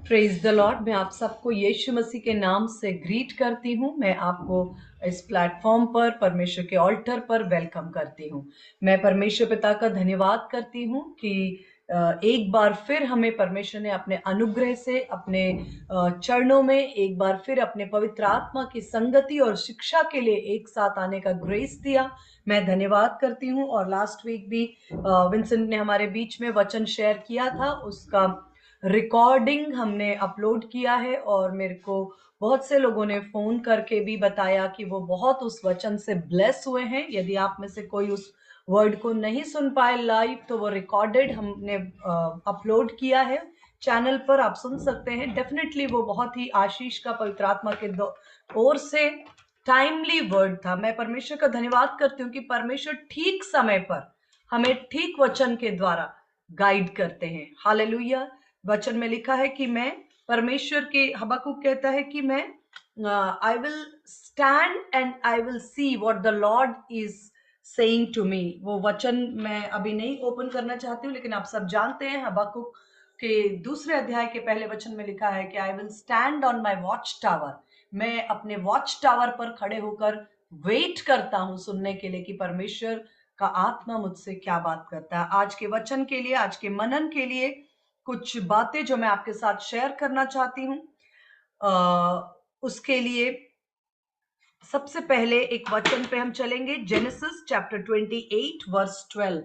Praise the Lord. मैं आप सबको यीशु मसीह के नाम से ग्रीट करती हूँ। मैं आपको इस प्लेटफॉर्म पर परमेश्वर के ऑल्टर पर वेलकम करती हूँ। मैं परमेश्वर पिता का धन्यवाद करती हूँ कि एक बार फिर हमें परमेश्वर ने अपने अनुग्रह से अपने चरणों में एक बार फिर अपने पवित्र आत्मा की संगति और शिक्षा के लिए एक साथ आने का ग्रेस दिया। मैं धन्यवाद करती हूँ। और लास्ट वीक भी विंसेंट ने हमारे बीच में वचन शेयर किया था, उसका रिकॉर्डिंग हमने अपलोड किया है और मेरे को बहुत से लोगों ने फोन करके भी बताया कि वो बहुत उस वचन से ब्लेस हुए हैं। यदि आप में से कोई उस वर्ड को नहीं सुन पाए लाइव, तो वो रिकॉर्डेड हमने अपलोड किया है चैनल पर, आप सुन सकते हैं। डेफिनेटली वो बहुत ही आशीष का पवित्र आत्मा के ओर से टाइमली वर्ड था। मैं परमेश्वर का धन्यवाद करती हूँ कि परमेश्वर ठीक समय पर हमें ठीक वचन के द्वारा गाइड करते हैं। हालेलुया। वचन में लिखा है कि मैं परमेश्वर के, हबक्कुक कहता है कि मैं I will stand and I will see what the Lord is saying to me. वो वचन मैं अभी नहीं ओपन करना चाहती हूँ, लेकिन आप सब जानते हैं हबक्कुक के दूसरे अध्याय के पहले वचन में लिखा है कि आई will stand on my watch tower. मैं अपने वॉच टावर पर खड़े होकर वेट करता हूं सुनने के लिए कि परमेश्वर का आत्मा मुझसे क्या बात करता है। आज के वचन के लिए, आज के मनन के लिए कुछ बातें जो मैं आपके साथ शेयर करना चाहती हूँ। उसके लिए सबसे पहले एक वचन पे हम चलेंगे, जेनेसिस चैप्टर 28 वर्स 12।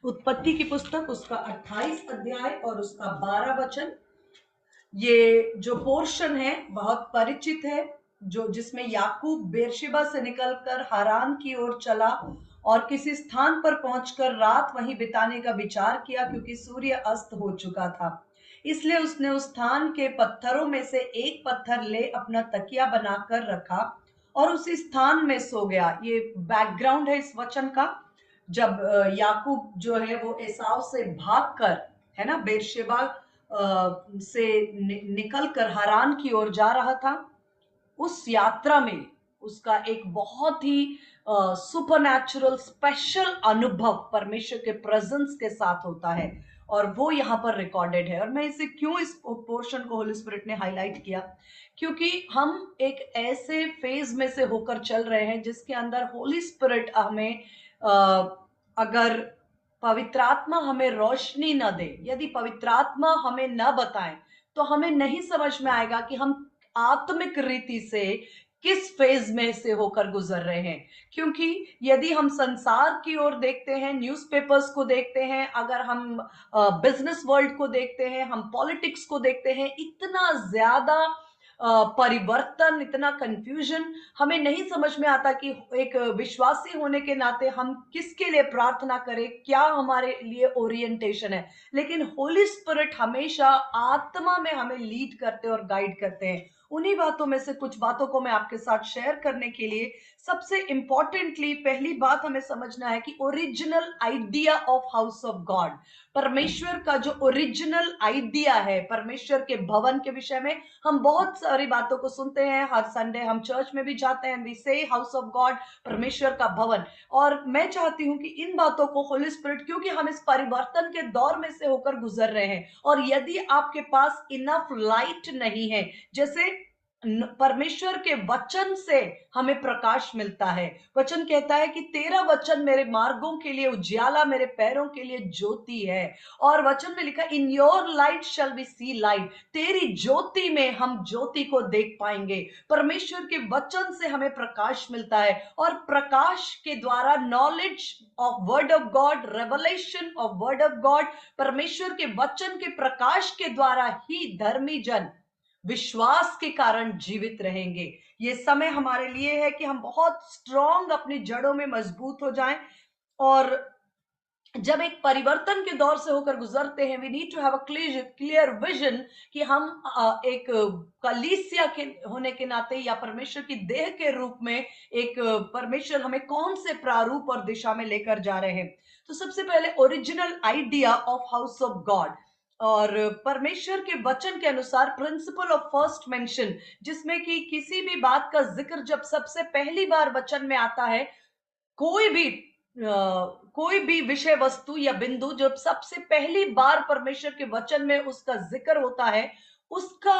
उत्पत्ति की पुस्तक, उसका 28 अध्याय और उसका 12 वचन। ये जो पोर्शन है बहुत परिचित है, जो जिसमें याकूब बेरशेबा से निकलकर हारान की ओर चला और किसी स्थान पर पहुंचकर रात वहीं बिताने का विचार किया, क्योंकि सूर्य अस्त हो चुका था। इसलिए उसने उस स्थान के पत्थरों में से एक पत्थर ले अपना तकिया बनाकर रखा और उसी स्थान में सो गया। ये बैकग्राउंड है इस वचन का। जब याकूब जो है वो एसाव से भागकर, है ना, बेरशेबा से निकल कर हारान की ओर जा रहा था, उस यात्रा में उसका एक बहुत ही सुपरनैचुरल स्पेशल अनुभव परमेश्वर के प्रेजेंस के साथ होता है, और वो यहाँ पर रिकॉर्डेड है। और मैं इसे क्यों, इस पोर्शन को होली स्पिरिट ने हाईलाइट किया, क्योंकि हम एक ऐसे फेज में से होकर चल रहे हैं जिसके अंदर होली स्पिरिट हमें अगर पवित्र आत्मा हमें रोशनी न दे, यदि पवित्र आत्मा हमें न बताए, तो हमें नहीं समझ में आएगा कि हम आत्मिक रीति से किस फेज में से होकर गुजर रहे हैं। क्योंकि यदि हम संसार की ओर देखते हैं, न्यूज़पेपर्स को देखते हैं, अगर हम बिजनेस वर्ल्ड को देखते हैं, हम पॉलिटिक्स को देखते हैं, इतना ज्यादा परिवर्तन, इतना कंफ्यूजन, हमें नहीं समझ में आता कि एक विश्वासी होने के नाते हम किसके लिए प्रार्थना करें, क्या हमारे लिए ओरिएंटेशन है। लेकिन होली स्पिरिट हमेशा आत्मा में हमें लीड करते और गाइड करते हैं। उन्हीं बातों में से कुछ बातों को मैं आपके साथ शेयर करने के लिए, सबसे इंपॉर्टेंटली पहली बात हमें समझना है कि original idea of house of God, परमेश्वर का जो ओरिजिनल आइडिया है परमेश्वर के भवन के विषय में, हम बहुत सारी बातों को सुनते हैं। हर संडे हम चर्च में भी जाते हैं, वी से हाउस ऑफ गॉड, परमेश्वर का भवन। और मैं चाहती हूं कि इन बातों को होली स्पिरिट, क्योंकि हम इस परिवर्तन के दौर में से होकर गुजर रहे हैं, और यदि आपके पास इनफ लाइट नहीं है, जैसे परमेश्वर के वचन से हमें प्रकाश मिलता है। वचन कहता है कि तेरा वचन मेरे मार्गों के लिए उजियाला, मेरे पैरों के लिए ज्योति है। और वचन में लिखा, in your light shall we see light, तेरी ज्योति में हम ज्योति को देख पाएंगे। परमेश्वर के वचन से हमें प्रकाश मिलता है, और प्रकाश के द्वारा knowledge of word of God, revelation of word of God, परमेश्वर के वचन के प्रकाश के द्वारा ही धर्मी जन विश्वास के कारण जीवित रहेंगे। ये समय हमारे लिए है कि हम बहुत स्ट्रांग अपनी जड़ों में मजबूत हो जाएं। और जब एक परिवर्तन के दौर से होकर गुजरते हैं, we need to have a clear vision कि हम एक कलीसिया के होने के नाते, या परमेश्वर की देह के रूप में, एक परमेश्वर हमें कौन से प्रारूप और दिशा में लेकर जा रहे हैं। तो सबसे पहले original idea of house of God, और परमेश्वर के वचन के अनुसार प्रिंसिपल ऑफ फर्स्ट मेंशन, जिसमें कि किसी भी बात का जिक्र जब सबसे पहली बार वचन में आता है, कोई भी कोई भी विषय वस्तु या बिंदु जब सबसे पहली बार परमेश्वर के वचन में उसका जिक्र होता है, उसका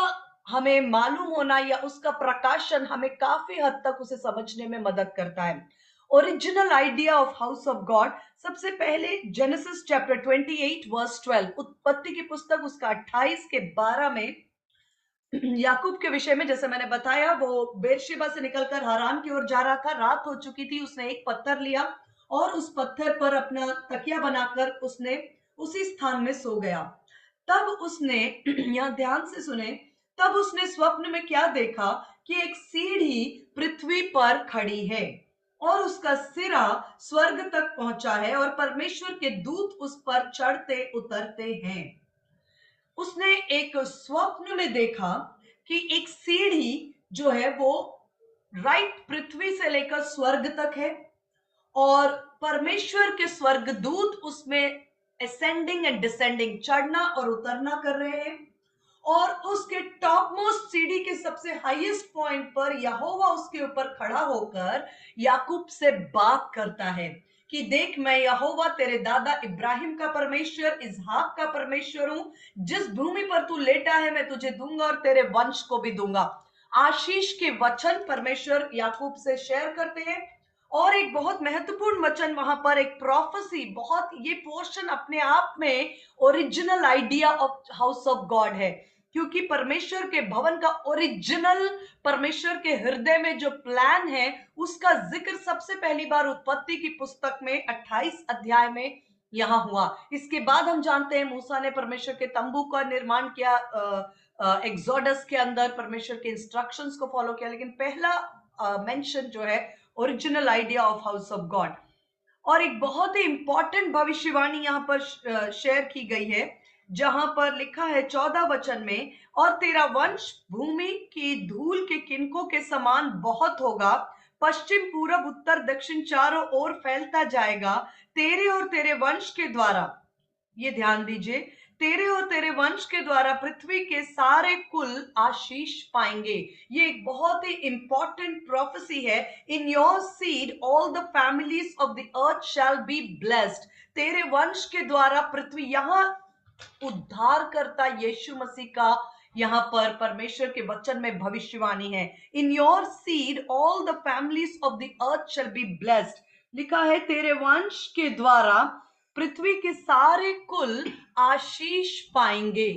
हमें मालूम होना या उसका प्रकाशन हमें काफी हद तक उसे समझने में मदद करता है। Original idea of house of God, सबसे पहले जेनेसिस चैप्टर 28 वर्स 12, उत्पत्ति की पुस्तक उसका 28 के 12 में याकूब के विषय में, जैसे मैंने बताया, वो बेरशेबा से निकलकर हारान की ओर जा रहा था, रात हो चुकी थी, उसने एक पत्थर लिया और उस पत्थर पर अपना तकिया बनाकर उसने उसी स्थान में सो गया। तब उसने यहाँ ध्यान से सुने, तब उसने स्वप्न में क्या देखा कि एक सीढ़ी पृथ्वी पर खड़ी है और उसका सिरा स्वर्ग तक पहुंचा है और परमेश्वर के दूत उस पर चढ़ते उतरते हैं। उसने एक स्वप्न में देखा कि एक सीढ़ी जो है वो राइट पृथ्वी से लेकर स्वर्ग तक है और परमेश्वर के स्वर्गदूत उसमें असेंडिंग एंड डिसेंडिंग, चढ़ना और उतरना कर रहे हैं। और उसके टॉप मोस्ट सीढ़ी के सबसे हाईएस्ट पॉइंट पर यहोवा उसके ऊपर खड़ा होकर याकूब से बात करता है कि देख, मैं यहोवा तेरे दादा इब्राहिम का परमेश्वर, इसहाक का परमेश्वर हूं। जिस भूमि पर तू लेटा है मैं तुझे दूंगा और तेरे वंश को भी दूंगा। आशीष के वचन परमेश्वर याकूब से शेयर करते हैं। और एक बहुत महत्वपूर्ण वचन वहां पर, एक प्रोफेसी, बहुत, ये पोर्शन अपने आप में original idea of house of God है, क्योंकि परमेश्वर के भवन का ओरिजिनल, परमेश्वर के हृदय में जो प्लान है उसका जिक्र सबसे पहली बार उत्पत्ति की पुस्तक में 28 अध्याय में यहां हुआ। इसके बाद हम जानते हैं मूसा ने परमेश्वर के तंबू का निर्माण किया, एक्सोडस के अंदर परमेश्वर के इंस्ट्रक्शंस को फॉलो किया, लेकिन पहला मेंशन जो है original idea of house of God. और एक बहुत ही इंपॉर्टेंट भविष्यवाणी यहाँ पर शेयर की गई है, जहां पर लिखा है 14 वचन में, और तेरा वंश भूमि की धूल के किनकों के समान बहुत होगा, पश्चिम पूरब उत्तर दक्षिण चारों ओर फैलता जाएगा। तेरे और तेरे वंश के द्वारा, ये ध्यान दीजिए, तेरे और तेरे वंश के द्वारा पृथ्वी के सारे कुल आशीष पाएंगे। ये एक बहुत ही इंपॉर्टेंट प्रोफेसी है। In your seed all the families of the earth shall be blessed. तेरे वंश के द्वारा पृथ्वी, यहां उद्धार करता यीशु मसीह का यहां पर परमेश्वर के वचन में भविष्यवाणी है। In your seed all the families of the earth shall be blessed, लिखा है तेरे वंश के द्वारा पृथ्वी के सारे कुल आशीष पाएंगे।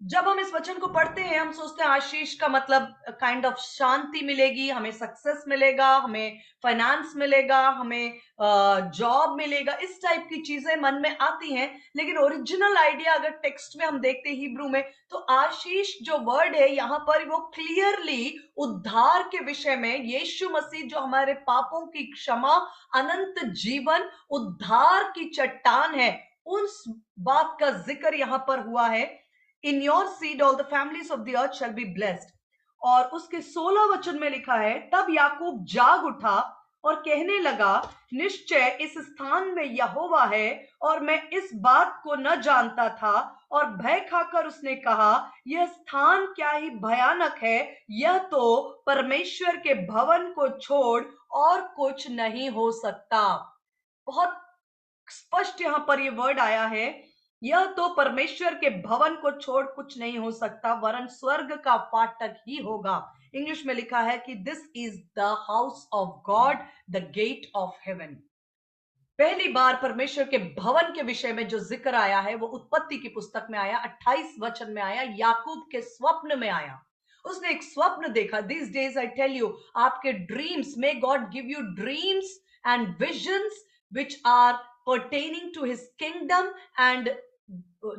जब हम इस वचन को पढ़ते हैं हम सोचते हैं आशीष का मतलब काइंड ऑफ शांति मिलेगी, हमें सक्सेस मिलेगा, हमें फाइनेंस मिलेगा, हमें जॉब मिलेगा, इस टाइप की चीजें मन में आती हैं। लेकिन ओरिजिनल आइडिया अगर टेक्स्ट में हम देखते हैं हिब्रू में, तो आशीष जो वर्ड है यहाँ पर वो क्लियरली उद्धार के विषय में, यीशु मसीह जो हमारे पापों की क्षमा, अनंत जीवन, उद्धार की चट्टान है, उस बात का जिक्र यहाँ पर हुआ है। In your seed all the families of the earth shall be blessed. और उसके 16 वचन में लिखा है, तब याकूब जाग उठा और कहने लगा, निश्चय इस स्थान में यहोवा है और मैं इस बात को न जानता था। और भय खाकर उसने कहा, यह स्थान क्या ही भयानक है, यह तो परमेश्वर के भवन को छोड़ और कुछ नहीं हो सकता। बहुत स्पष्ट यहां पर यह वर्ड आया है, यह तो परमेश्वर के भवन को छोड़ कुछ नहीं हो सकता, वरन स्वर्ग का फाटक ही होगा। इंग्लिश में लिखा है कि this is the house of God, the gate of heaven. पहली बार परमेश्वर के भवन के विषय में जो जिक्र आया है वो उत्पत्ति की पुस्तक में आया, 28 वचन में आया, याकूब के स्वप्न में आया। उसने एक स्वप्न देखा। This days I tell you, आपके dreams, may God give you dreams and visions which are pertaining to his kingdom, and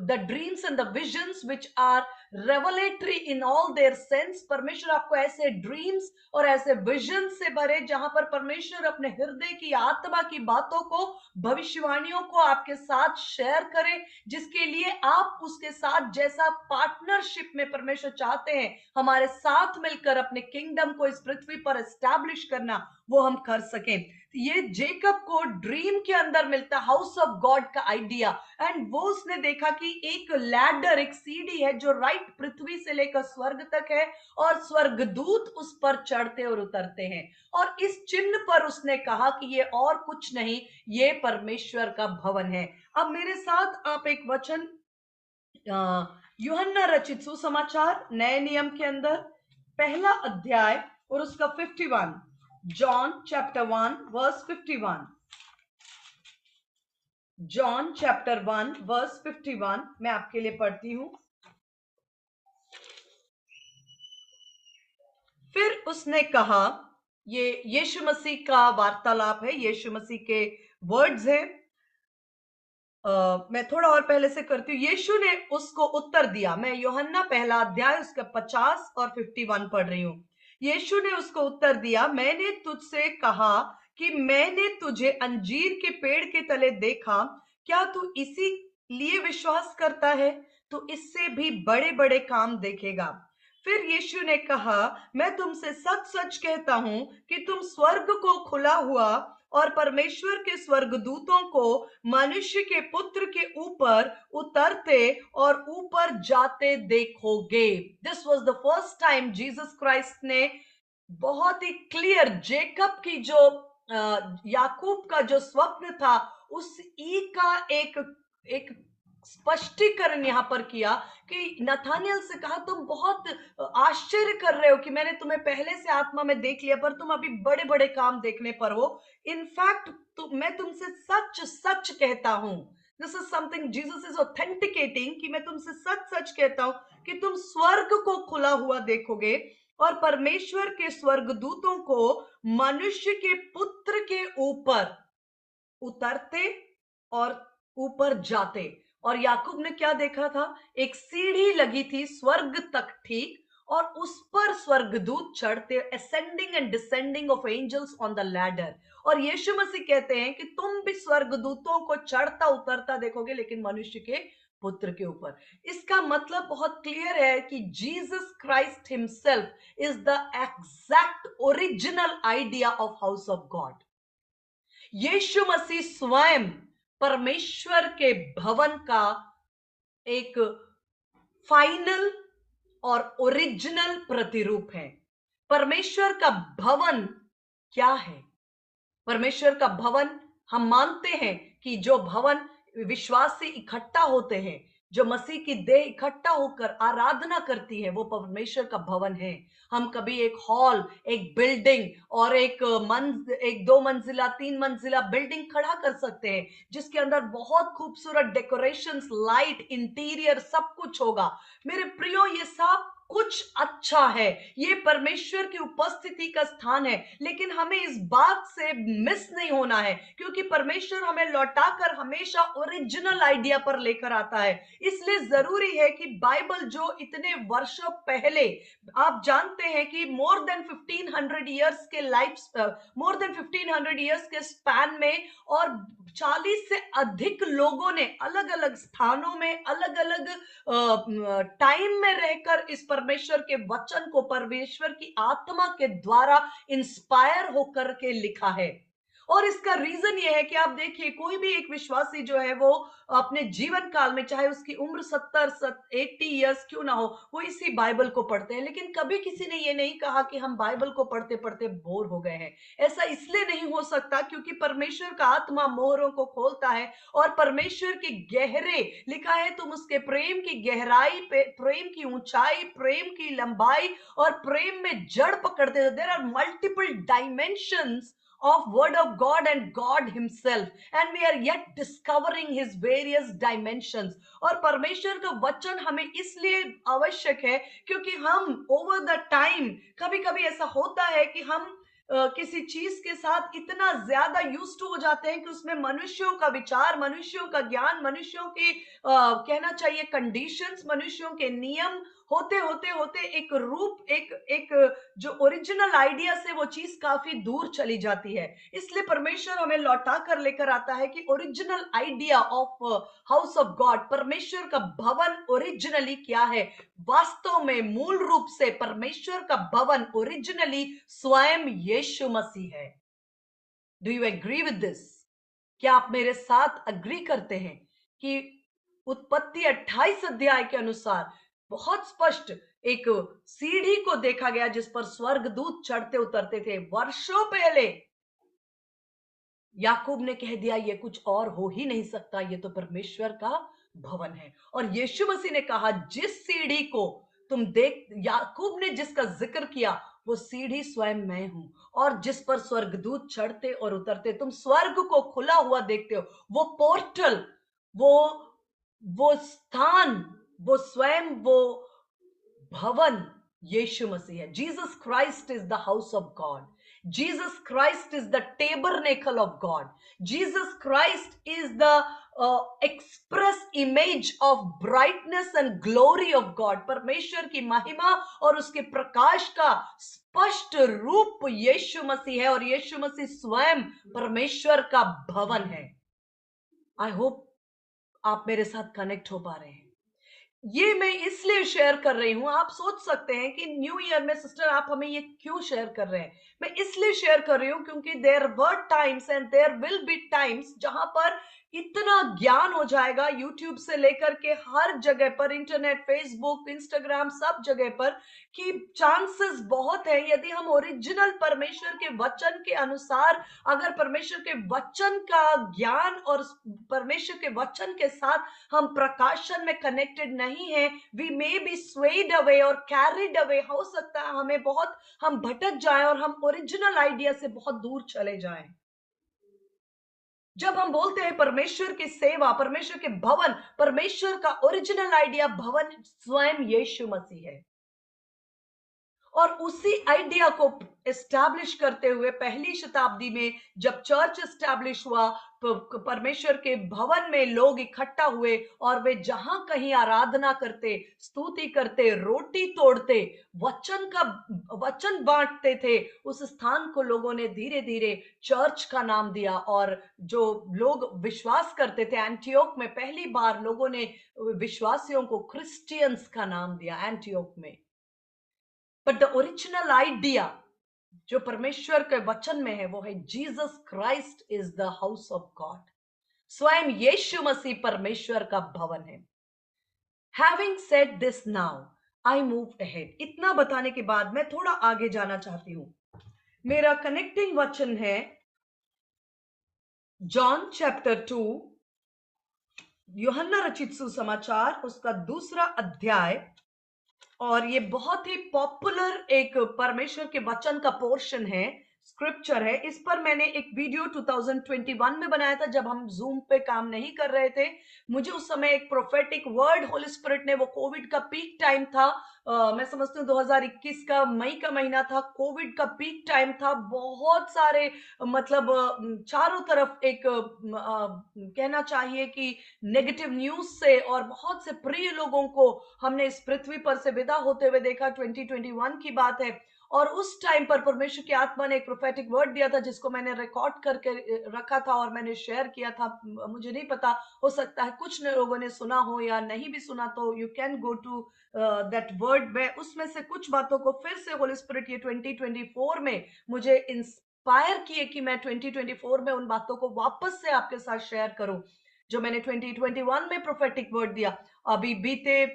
the dreams and the visions which are revelatory in all their sense। परमेश्वर आपको ऐसे dreams और ऐसे vision से भरे जहां पर परमेश्वर अपने हृदय की आत्मा की बातों को, भविष्यवाणियों को आपके साथ शेयर करे, जिसके लिए आप उसके साथ जैसा पार्टनरशिप में परमेश्वर चाहते हैं हमारे साथ मिलकर अपने किंगडम को इस पृथ्वी पर एस्टैब्लिश करना, वो हम कर सकें। ये जेकब को ड्रीम के अंदर मिलता हाउस ऑफ गॉड का आइडिया, एंड वो उसने देखा कि एक लैडर, एक सीढ़ी है जो राइट पृथ्वी से लेकर स्वर्ग तक है और स्वर्गदूत उस पर चढ़ते और उतरते हैं। और इस चिन्ह पर उसने कहा कि ये और कुछ नहीं, ये परमेश्वर का भवन है। अब मेरे साथ आप एक वचन यूहन्ना रचित सुसमाचार नए नियम के अंदर पहला अध्याय और उसका 51, John chapter 1 verse 51, John chapter 1 verse 51 मैं आपके लिए पढ़ती हूं। फिर उसने कहा, ये यीशु मसीह का वार्तालाप है, यीशु मसीह के वर्ड्स हैं। मैं थोड़ा और पहले से करती हूँ। यीशु ने उसको उत्तर दिया, मैं यूहन्ना पहला अध्याय उसका 50 और 51 पढ़ रही हूँ। यीशु ने उसको उत्तर दिया, मैंने तुझसे कहा कि मैंने तुझे अंजीर के पेड़ के तले देखा, क्या तू इसी लिए विश्वास करता है? तो इससे भी बड़े बड़े काम देखेगा। फिर यीशु ने कहा, मैं तुमसे सच सच कहता हूं कि तुम स्वर्ग को खुला हुआ और परमेश्वर के स्वर्गदूतों को मनुष्य के पुत्र के ऊपर उतरते और ऊपर जाते देखोगे। This was the first time Jesus Christ ने बहुत ही क्लियर जेकब की जो याकूब का जो स्वप्न था उस ई का एक एक स्पष्टीकरण यहां पर किया कि नथानियल से कहा, तुम बहुत आश्चर्य कर रहे हो कि मैंने तुम्हें पहले से आत्मा में देख लिया, पर तुम अभी बड़े बड़े काम देखने पर हो। इनफैक्ट मैं तुमसे सच सच कहता हूं, this is something Jesus is authenticating कि मैं तुमसे सच सच कहता हूं कि तुम स्वर्ग को खुला हुआ देखोगे और परमेश्वर के स्वर्गदूतों को मनुष्य के पुत्र के ऊपर उतरते और ऊपर जाते। और याकूब ने क्या देखा था? एक सीढ़ी लगी थी स्वर्ग तक, ठीक, और उस पर स्वर्गदूत चढ़ते, ascending and descending of angels on the ladder. और यीशु मसीह कहते हैं कि तुम भी स्वर्गदूतों को चढ़ता उतरता देखोगे, लेकिन मनुष्य के पुत्र के ऊपर। इसका मतलब बहुत क्लियर है कि Jesus Christ himself is the exact original idea of house of God. यीशु मसीह स्वयं परमेश्वर के भवन का एक फाइनल और ओरिजिनल प्रतिरूप है। परमेश्वर का भवन क्या है? परमेश्वर का भवन, हम मानते हैं कि जो भवन विश्वासी इकट्ठा होते हैं, जो मसीह की देह इकट्ठा होकर आराधना करती है, वो परमेश्वर का भवन है। हम कभी एक हॉल, एक बिल्डिंग और एक एक 2 मंजिला 3 मंजिला बिल्डिंग खड़ा कर सकते हैं जिसके अंदर बहुत खूबसूरत डेकोरेशंस, लाइट, इंटीरियर सब कुछ होगा। मेरे प्रियो, ये सब कुछ अच्छा है, ये परमेश्वर की उपस्थिति का स्थान है, लेकिन हमें इस बात से मिस नहीं होना है, क्योंकि परमेश्वर हमें लौटाकर हमेशा ओरिजिनल आइडिया पर लेकर आता है। इसलिए जरूरी है कि बाइबल जो इतने वर्षों पहले, आप जानते हैं कि मोर देन 1500 ईयर्स के मोर देन 1500 ईयर्स के स्पैन में और 40 से अधिक लोगों ने अलग अलग स्थानों में अलग अलग टाइम में रहकर इस परमेश्वर के वचन को परमेश्वर की आत्मा के द्वारा इंस्पायर होकर के लिखा है। और इसका रीजन ये है कि आप देखिए, कोई भी एक विश्वासी जो है वो अपने जीवन काल में, चाहे उसकी उम्र 80 ईयर्स क्यों ना हो, वो इसी बाइबल को पढ़ते हैं। लेकिन कभी किसी ने ये नहीं कहा कि हम बाइबल को पढ़ते पढ़ते बोर हो गए हैं। ऐसा इसलिए नहीं हो सकता क्योंकि परमेश्वर का आत्मा मोहरों को खोलता है और परमेश्वर के गहरे, लिखा है तुम उसके प्रेम की गहराई पे, प्रेम की ऊंचाई, प्रेम की लंबाई और प्रेम में जड़ पकड़ते हो। There are multiple dimensions of word of God and God himself, and we are yet discovering his various dimensions। और परमेश्वर का वचन हमें इसलिए आवश्यक है क्योंकि हम ओवर द टाइम, कभी कभी ऐसा होता है कि हम किसी चीज के साथ इतना ज्यादा यूज टू हो जाते हैं कि उसमें मनुष्यों का विचार, मनुष्यों का ज्ञान, मनुष्यों की कहना चाहिए कंडीशंस, मनुष्यों के नियम होते होते होते एक रूप, एक जो ओरिजिनल आइडिया से वो चीज काफी दूर चली जाती है। इसलिए परमेश्वर हमें लौटा कर लेकर आता है कि original idea of house of God, परमेश्वर का भवन ओरिजिनली क्या है। वास्तव में मूल रूप से परमेश्वर का भवन ओरिजिनली स्वयं यीशु मसीह है। Do you agree with this? क्या आप मेरे साथ अग्री करते हैं कि उत्पत्ति 28 अध्याय के अनुसार बहुत स्पष्ट एक सीढ़ी को देखा गया जिस पर स्वर्गदूत चढ़ते उतरते थे वर्षों पहले। याकूब ने कह दिया ये कुछ और हो ही नहीं सकता, ये तो परमेश्वर का भवन है। और यीशु मसीह ने कहा, जिस सीढ़ी को तुम देख, याकूब ने जिसका जिक्र किया, वो सीढ़ी स्वयं मैं हूं, और जिस पर स्वर्गदूत चढ़ते और उतरते, तुम स्वर्ग को खुला हुआ देखते हो। वो पोर्टल, वो वो स्थान, वो स्वयं, वो भवन यीशु मसीह है। Jesus Christ is the house of God. Jesus Christ is the tabernacle of God. Jesus Christ is the express image of brightness and glory of God. परमेश्वर की महिमा और उसके प्रकाश का स्पष्ट रूप यीशु मसीह है, और यीशु मसीह स्वयं परमेश्वर का भवन है। आई होप आप मेरे साथ कनेक्ट हो पा रहे हैं। ये मैं इसलिए शेयर कर रही हूं। आप सोच सकते हैं कि न्यू ईयर में सिस्टर आप हमें ये क्यों शेयर कर रहे हैं। मैं इसलिए शेयर कर रही हूं क्योंकि there were times and there will be times जहां पर इतना ज्ञान हो जाएगा, यूट्यूब से लेकर के हर जगह पर, इंटरनेट, फेसबुक, इंस्टाग्राम, सब जगह पर, कि चांसेस बहुत है, यदि हम ओरिजिनल परमेश्वर के वचन के अनुसार, अगर परमेश्वर के वचन का ज्ञान और परमेश्वर के वचन के साथ हम प्रकाशन में कनेक्टेड नहीं है, we may be swayed away और कैरिड अवे। हो सकता है हमें बहुत, हम भटक जाएं और हम ओरिजिनल आइडिया से बहुत दूर चले जाएं। जब हम बोलते हैं परमेश्वर की सेवा, परमेश्वर के भवन, परमेश्वर का ओरिजिनल आइडिया भवन स्वयं यीशु मसीह है। और उसी आइडिया को एस्टैब्लिश करते हुए पहली शताब्दी में जब चर्च एस्टैब्लिश हुआ, परमेश्वर के भवन में लोग इकट्ठा हुए और वे जहां कहीं आराधना करते, स्तुति करते, रोटी तोड़ते, वचन बांटते थे, उस स्थान को लोगों ने धीरे धीरे चर्च का नाम दिया। और जो लोग विश्वास करते थे, एंटियोक में पहली बार लोगों ने विश्वासियों को क्रिश्चियंस का नाम दिया एंटियोक में। बट द ओरिजिनल आइडिया जो परमेश्वर के वचन में है वो है, Jesus Christ is the house of God. स्वयं यीशु मसीह परमेश्वर का भवन है। Having said this now I move ahead. इतना बताने के बाद मैं थोड़ा आगे जाना चाहती हूं। मेरा कनेक्टिंग वचन है जॉन चैप्टर 2, यूहन्ना रचित सुसमाचार, उसका 2 अध्याय। और ये बहुत ही पॉपुलर एक परमेश्वर के वचन का पोर्शन है, स्क्रिप्चर है। इस पर मैंने एक वीडियो 2021 में बनाया था जब हम जूम पे काम नहीं कर रहे थे। मुझे उस समय एक प्रोफेटिक वर्ड होली स्पिरिट ने, वो कोविड का पीक टाइम था, मैं समझती हूँ 2021 का मई का महीना था, कोविड का पीक टाइम था। बहुत सारे, मतलब चारों तरफ एक कहना चाहिए कि नेगेटिव न्यूज से, और बहुत से प्रिय लोगों को हमने इस पृथ्वी पर से विदा होते हुए देखा। 2021 की बात है। और उस टाइम पर परमेश्वर की आत्मा ने एक प्रोफेटिक वर्ड दिया था जिसको मैंने रिकॉर्ड करके रखा था और मैंने शेयर किया था। मुझे नहीं पता, हो सकता है कुछ लोगों ने सुना हो या नहीं भी सुना, तो you can go to that word. मैं उसमें से कुछ बातों को फिर से होली स्पिरिट ये 2024 में मुझे इंस्पायर किए कि मैं 2024 में उन बातों को वापस से आपके साथ शेयर करूं जो मैंने 2021 में प्रोफेटिक वर्ड दिया। अभी बीते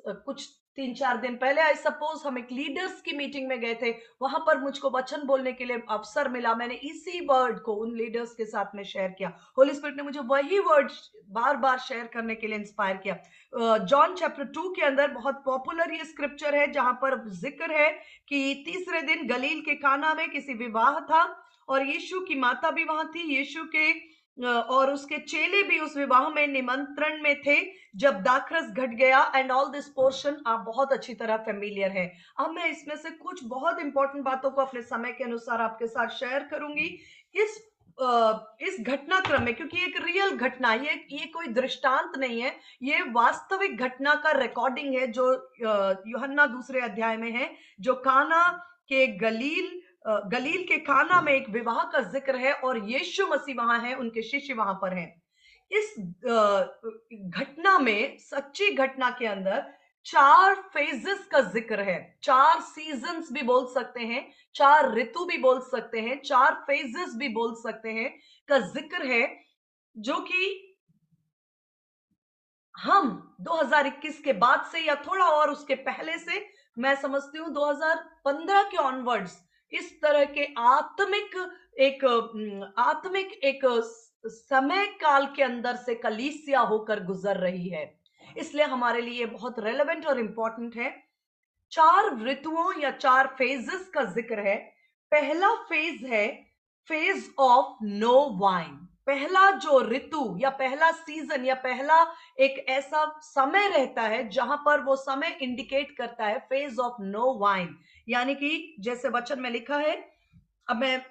कुछ 3-4 दिन पहले, आई सपोज, हम एक लीडर्स की मीटिंग में गए थे, वहां पर मुझको वचन बोलने के लिए अवसर मिला। मैंने इसी वर्ड को उन लीडर्स के साथ में शेयर किया। होली स्पिरिट ने मुझे वही वर्ड बार बार शेयर करने के लिए इंस्पायर किया। जॉन चैप्टर 2 के अंदर बहुत पॉपुलर ये स्क्रिप्चर है जहां पर जिक्र है कि तीसरे दिन गलील के काना में किसी विवाह था और यीशु की माता भी वहां थी, यीशु के और उसके चेले भी उस विवाह में निमंत्रण में थे जब दाखरस घट गया। एंड ऑल दिस पोर्शन आप बहुत अच्छी तरह फेमिलियर है। अब मैं इसमें से कुछ बहुत इंपॉर्टेंट बातों को अपने समय के अनुसार आपके साथ शेयर करूंगी इस घटनाक्रम में, क्योंकि एक रियल घटना, ये कोई दृष्टांत नहीं है, ये वास्तविक घटना का रिकॉर्डिंग है जो यूहन्ना 2 अध्याय में है, जो काना के गलील के काना में एक विवाह का जिक्र है और यीशु मसीह वहां है, उनके शिष्य वहां पर हैं। इस घटना में, सच्ची घटना के अंदर 4 फेजेस का जिक्र है। 4 सीजन्स भी बोल सकते हैं, 4 ऋतु भी बोल सकते हैं, 4 फेजेस भी बोल सकते हैं, का जिक्र है, जो कि हम 2021 के बाद से या थोड़ा और उसके पहले से, मैं समझती हूँ 2015 के ऑनवर्ड्स, इस तरह के आत्मिक एक समय काल के अंदर से कलीसिया होकर गुजर रही है, इसलिए हमारे लिए बहुत रेलेवेंट और इंपॉर्टेंट है। 4 ऋतुओं या 4 फेजेस का जिक्र है। पहला फेज है फेज ऑफ नो वाइन। पहला जो ऋतु या पहला सीजन या पहला एक ऐसा समय रहता है जहां पर वो समय इंडिकेट करता है फेज ऑफ नो वाइन, यानी कि जैसे वचन में लिखा है, अब मैं,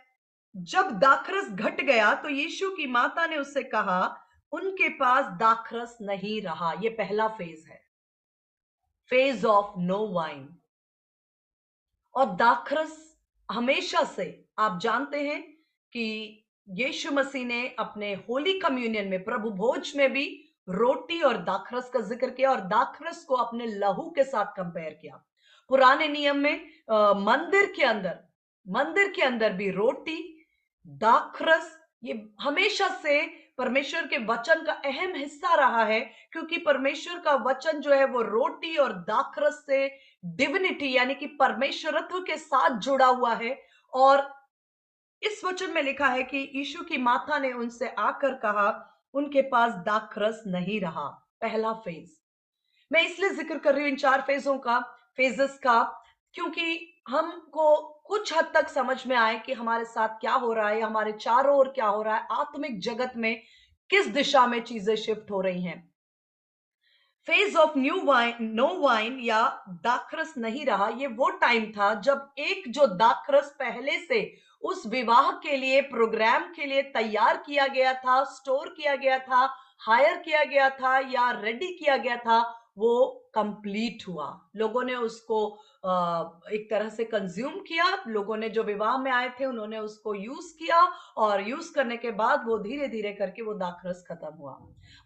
जब दाखरस घट गया तो यीशु की माता ने उससे कहा, उनके पास दाखरस नहीं रहा। ये पहला फेज है, फेज ऑफ नो वाइन। और दाखरस हमेशा से आप जानते हैं कि यीशु मसीह ने अपने होली कम्युनियन में, प्रभु भोज में भी रोटी और दाखरस का जिक्र किया और दाखरस को अपने लहू के साथ कंपेयर किया। पुराने नियम में मंदिर के अंदर भी रोटी, दाखरस, ये हमेशा से परमेश्वर के वचन का अहम हिस्सा रहा है, क्योंकि परमेश्वर का वचन जो है वो रोटी और दाखरस से डिविनिटी यानी कि परमेश्वरत्व के साथ जुड़ा हुआ है। और इस वचन में लिखा है कि यीशु की माता ने उनसे आकर कहा, उनके पास दाखरस नहीं रहा। पहला फेज। मैं इसलिए जिक्र कर रही हूँ इन 4 फेजेस का, क्योंकि हमको कुछ हद तक समझ में आए कि हमारे साथ क्या हो रहा है, हमारे चारों ओर क्या हो रहा है, आत्मिक जगत में किस दिशा में चीजें शिफ्ट हो रही हैं। फेज ऑफ नो वाइन या दाखरस नहीं रहा, ये वो टाइम था जब एक जो दाखरस पहले से उस विवाह के लिए, प्रोग्राम के लिए तैयार किया गया था, स्टोर किया गया था, हायर किया गया था या रेडी किया गया था, वो कंप्लीट हुआ। लोगों ने उसको एक तरह से कंज्यूम किया। लोगों ने जो विवाह में आए थे उन्होंने उसको यूज किया, और यूज करने के बाद वो धीरे धीरे करके वो दाखरस खत्म हुआ।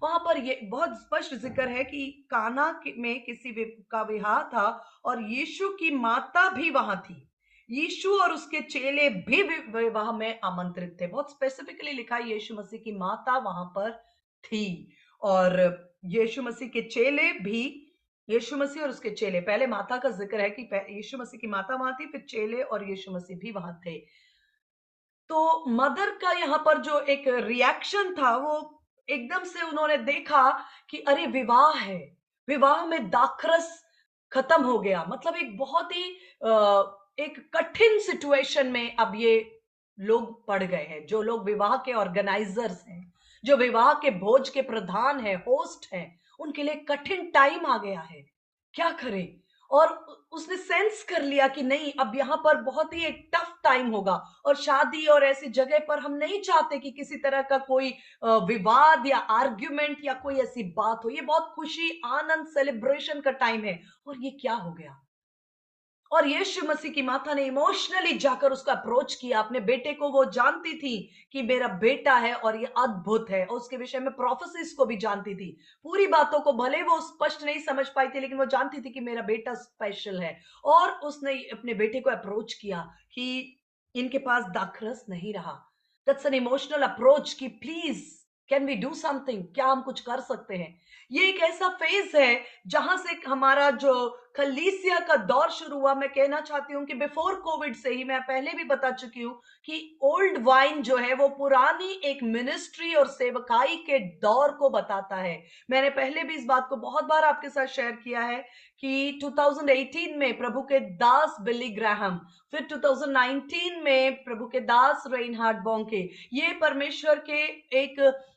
वहां पर ये बहुत स्पष्ट जिक्र है कि में किसी का विवाह था और यीशु की माता भी वहां थी। यीशु और उसके चेले भी विवाह में आमंत्रित थे। बहुत स्पेसिफिकली लिखा है यीशु मसीह की माता वहां पर थी, और यीशु मसीह के चेले भी, यीशु मसीह और उसके चेले, पहले माता का जिक्र है कि यीशु मसीह की माता वहां थी, फिर चेले और यीशु मसीह भी वहां थे। तो मदर का यहाँ पर जो एक रिएक्शन था, वो एकदम से उन्होंने देखा कि अरे विवाह है, विवाह में दाखरस खत्म हो गया। मतलब एक बहुत ही एक कठिन सिचुएशन में अब ये लोग पड़ गए हैं, जो लोग विवाह के ऑर्गेनाइजर्स हैं, जो विवाह के भोज के प्रधान हैं, होस्ट हैं, उनके लिए कठिन टाइम आ गया है। क्या करें? और उसने सेंस कर लिया कि नहीं, अब यहाँ पर बहुत ही एक टफ टाइम होगा, और शादी और ऐसी जगह पर हम नहीं चाहते कि किसी तरह का कोई विवाद या आर्ग्यूमेंट या कोई ऐसी बात हो। ये बहुत खुशी, आनंद, सेलिब्रेशन का टाइम है, और ये क्या हो गया? और यीशु मसीह की माता ने इमोशनली जाकर उसका अप्रोच किया। अपने बेटे को वो जानती थी कि मेरा बेटा है और ये अद्भुत है, और उसके विषय में प्रोफेसिस को भी जानती थी। पूरी बातों को भले वो स्पष्ट नहीं समझ पाई थी, लेकिन वो जानती थी कि मेरा बेटा स्पेशल है। और उसने अपने बेटे को अप्रोच किया कि इनके पास दाखरस नहीं रहा। दैट्स एन इमोशनल अप्रोच कि please can we do something, क्या हम कुछ कर सकते हैं? ये एक ऐसा फेज है जहां से हमारा जो कलीसिया का दौर शुरू हुआ। मैं कहना चाहती हूँ कि बिफोर कोविड से ही, मैं पहले भी बता चुकी हूँ कि ओल्ड वाइन जो है वो पुरानी एक मिनिस्ट्री और सेवकाई के दौर को बताता है। मैंने पहले भी इस बात को बहुत बार आपके साथ शेयर किया है कि 2018 में प्रभु के दास बिली ग्राहम, फिर 2019 में प्रभु के दास रेनहार्ड बॉन्के, ये परमेश्वर के एक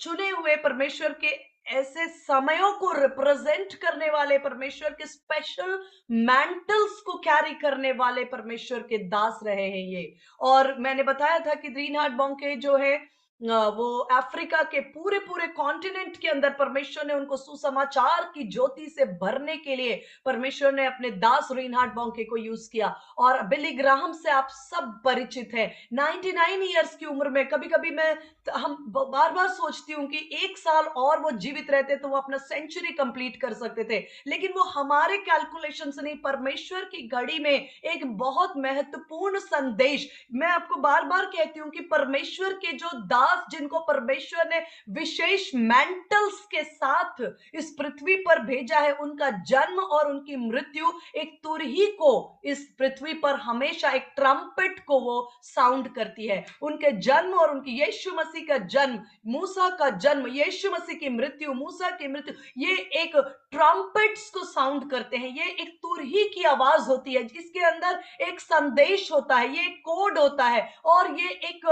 चुने हुए, परमेश्वर के ऐसे समयों को रिप्रेजेंट करने वाले, परमेश्वर के स्पेशल मैंटल्स को कैरी करने वाले परमेश्वर के दास रहे हैं ये। और मैंने बताया था कि रीनहार्ड बॉन्के जो है वो अफ्रीका के पूरे पूरे कॉन्टिनेंट के अंदर परमेश्वर ने उनको सुसमाचार की ज्योति से भरने के लिए परमेश्वर ने अपने दास रीनहार्ड बॉन्के को यूज किया। और बिली ग्राहम से आप सब परिचित हैं। 99 इयर्स की उम्र में, कभी कभी मैं, हम बार बार सोचती हूँ कि 1 साल और वो जीवित रहते तो वो अपना सेंचुरी कंप्लीट कर सकते थे, लेकिन वो हमारे कैलकुलेशन से नहीं, परमेश्वर की घड़ी में एक बहुत महत्वपूर्ण संदेश। मैं आपको बार बार कहती हूँ कि परमेश्वर के जो दास दास जिनको परमेश्वर ने विशेष मैंटल्स के साथ इस पृथ्वी पर भेजा है, उनका जन्म और उनकी मृत्यु एक तुरही को इस पृथ्वी पर हमेशा एक ट्रम्पेट को वो साउंड करती है। उनके जन्म और उनकी यीशु मसीह का जन्म, मूसा का जन्म, यीशु मसीह की मृत्यु, मूसा की मृत्यु, ये एक ट्रम्पेट्स को साउंड करते हैं। ये एक तुरही की आवाज होती है जिसके अंदर एक संदेश होता है, ये एक कोड होता है, और ये एक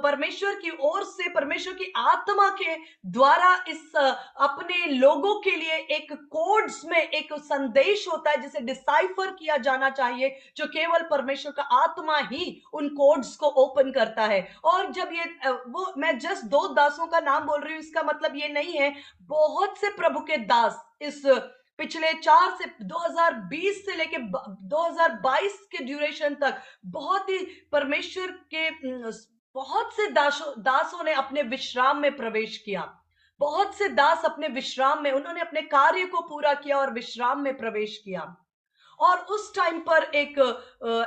परमेश्वर की ओर से, परमेश्वर की आत्मा के द्वारा इस अपने लोगों के लिए एक कोड्स में एक संदेश होता है जिसे डिसाइफर किया जाना चाहिए, जो केवल परमेश्वर का आत्मा ही उन कोड्स को ओपन करता है। और जब ये वो मैं जस्ट 2 दासों का नाम बोल रही हूं, इसका मतलब ये नहीं है, बहुत से प्रभु के दास इस पिछले 4 से 2020 से लेके 2022 के ड्यूरेशन तक बहुत ही परमेश्वर के बहुत से दासों ने अपने विश्राम में प्रवेश किया। बहुत से दास अपने विश्राम में, उन्होंने अपने कार्य को पूरा किया और विश्राम में प्रवेश किया। और उस टाइम पर एक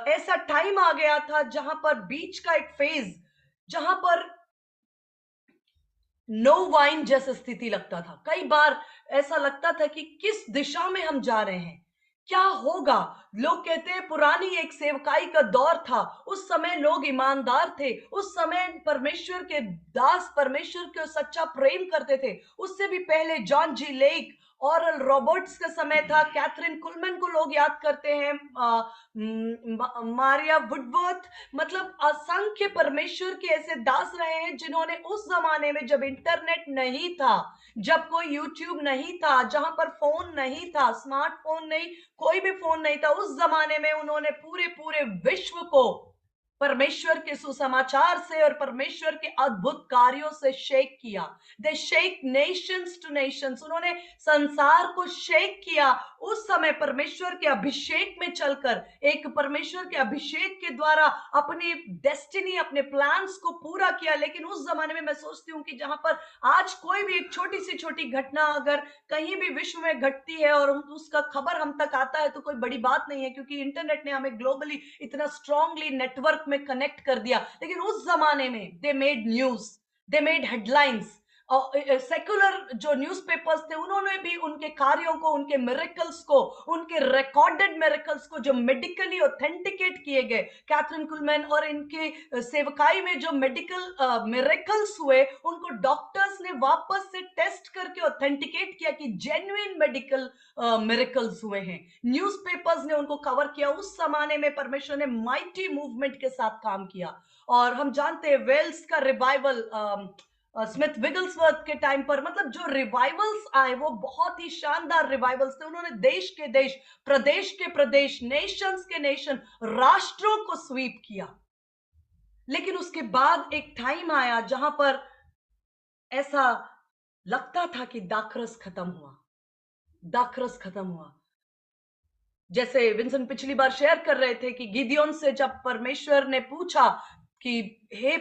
ऐसा टाइम आ गया था जहां पर बीच का एक फेज, जहां पर नो वाइन जैसा स्थिति लगता था। कई बार ऐसा लगता था कि किस दिशा में हम जा रहे हैं, क्या होगा। लोग कहते हैं पुरानी एक सेवकाई का दौर था, उस समय लोग ईमानदार थे, उस समय परमेश्वर के दास परमेश्वर को सच्चा प्रेम करते थे। उससे भी पहले जॉन जी लेक, ऑरल रॉबर्ट्स का समय था, कैथरीन कुलमैन को लोग याद करते हैं, मारिया वुडवर्थ, मतलब असंख्य परमेश्वर के ऐसे दास रहे हैं जिन्होंने उस जमाने में, जब इंटरनेट नहीं था, जब कोई यूट्यूब नहीं था, जहां पर फोन नहीं था, स्मार्टफोन नहीं, कोई भी फोन नहीं था, उस जमाने में उन्होंने पूरे पूरे विश्व को परमेश्वर के सुसमाचार से और परमेश्वर के अद्भुत कार्यों से शेक किया। दे शेक नेशंस टू नेशंस, उन्होंने संसार को शेक किया। उस समय परमेश्वर के अभिषेक में चलकर, एक परमेश्वर के अभिषेक के द्वारा अपनी डेस्टिनी, अपने प्लान्स को पूरा किया। लेकिन उस जमाने में मैं सोचती हूँ कि जहां पर आज कोई भी एक छोटी सी छोटी घटना अगर कहीं भी विश्व में घटती है और उसका खबर हम तक आता है तो कोई बड़ी बात नहीं है, क्योंकि इंटरनेट ने हमें ग्लोबली इतना स्ट्रांगली नेटवर्क में कनेक्ट कर दिया। लेकिन उस जमाने में they made news, they made headlines. Secular जो न्यूज़पेपर्स थे, उन्होंने भी उनके कार्यों को, उनके मिरेकल्स को, उनके रिकॉर्डेड मिरेकल्स को जो मेडिकली ऑथेंटिकेट किए गए, कैथरीन कुलमैन और इनके सेवकाई में जो मेडिकल मिरेकल्स हुए, उनको डॉक्टर्स ने वापस से टेस्ट करके ऑथेंटिकेट किया कि जेन्युइन मेडिकल मिरेकल्स हुए हैं। न्यूज़पेपर्स ने उनको कवर किया। उस जमाने में परमेश्वर ने माइटी मूवमेंट के साथ काम किया। और हम जानते हैं वेल्स का रिवाइवल, स्मिथ विगल्सवर्थ के टाइम पर, मतलब जो रिवाइवल्स आए वो बहुत ही शानदार रिवाइवल्स थे। उन्होंने देश के देश, प्रदेश के प्रदेश, नेशंस के नेशन, राष्ट्रों को स्वीप किया। लेकिन उसके बाद एक टाइम आया जहां पर ऐसा लगता था कि दाखरस खत्म हुआ, दाखरस खत्म हुआ। जैसे विंसन पिछली बार शेयर कर रहे थे कि गिदियोन से जब परमेश्वर ने पूछा कि हे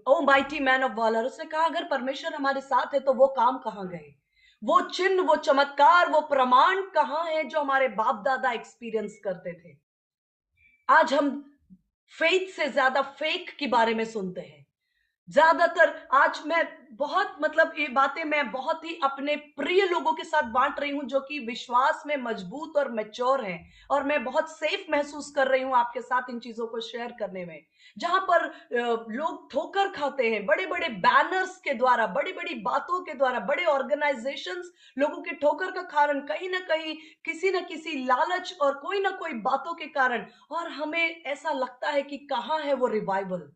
ओ माइटी मैन ऑफ वॉलर, उसने कहा अगर परमेश्वर हमारे साथ है तो वो काम कहां गए, वो चिन्ह, वो चमत्कार, वो प्रमाण कहां है जो हमारे बाप दादा एक्सपीरियंस करते थे। आज हम फेथ से ज्यादा फेक के बारे में सुनते हैं। ज्यादातर आज मैं बहुत, मतलब ये बातें मैं बहुत ही अपने प्रिय लोगों के साथ बांट रही हूं जो कि विश्वास में मजबूत और मैच्योर हैं, और मैं बहुत सेफ महसूस कर रही हूं आपके साथ इन चीजों को शेयर करने में। जहां पर लोग ठोकर खाते हैं बड़े बड़े बैनर्स के द्वारा, बड़ी बड़ी बातों के द्वारा, बड़े ऑर्गेनाइजेशंस लोगों के ठोकर का कारण कहीं ना कहीं किसी ना किसी लालच और कोई ना कोई बातों के कारण। और हमें ऐसा लगता है कि कहां है वो रिवाइवल,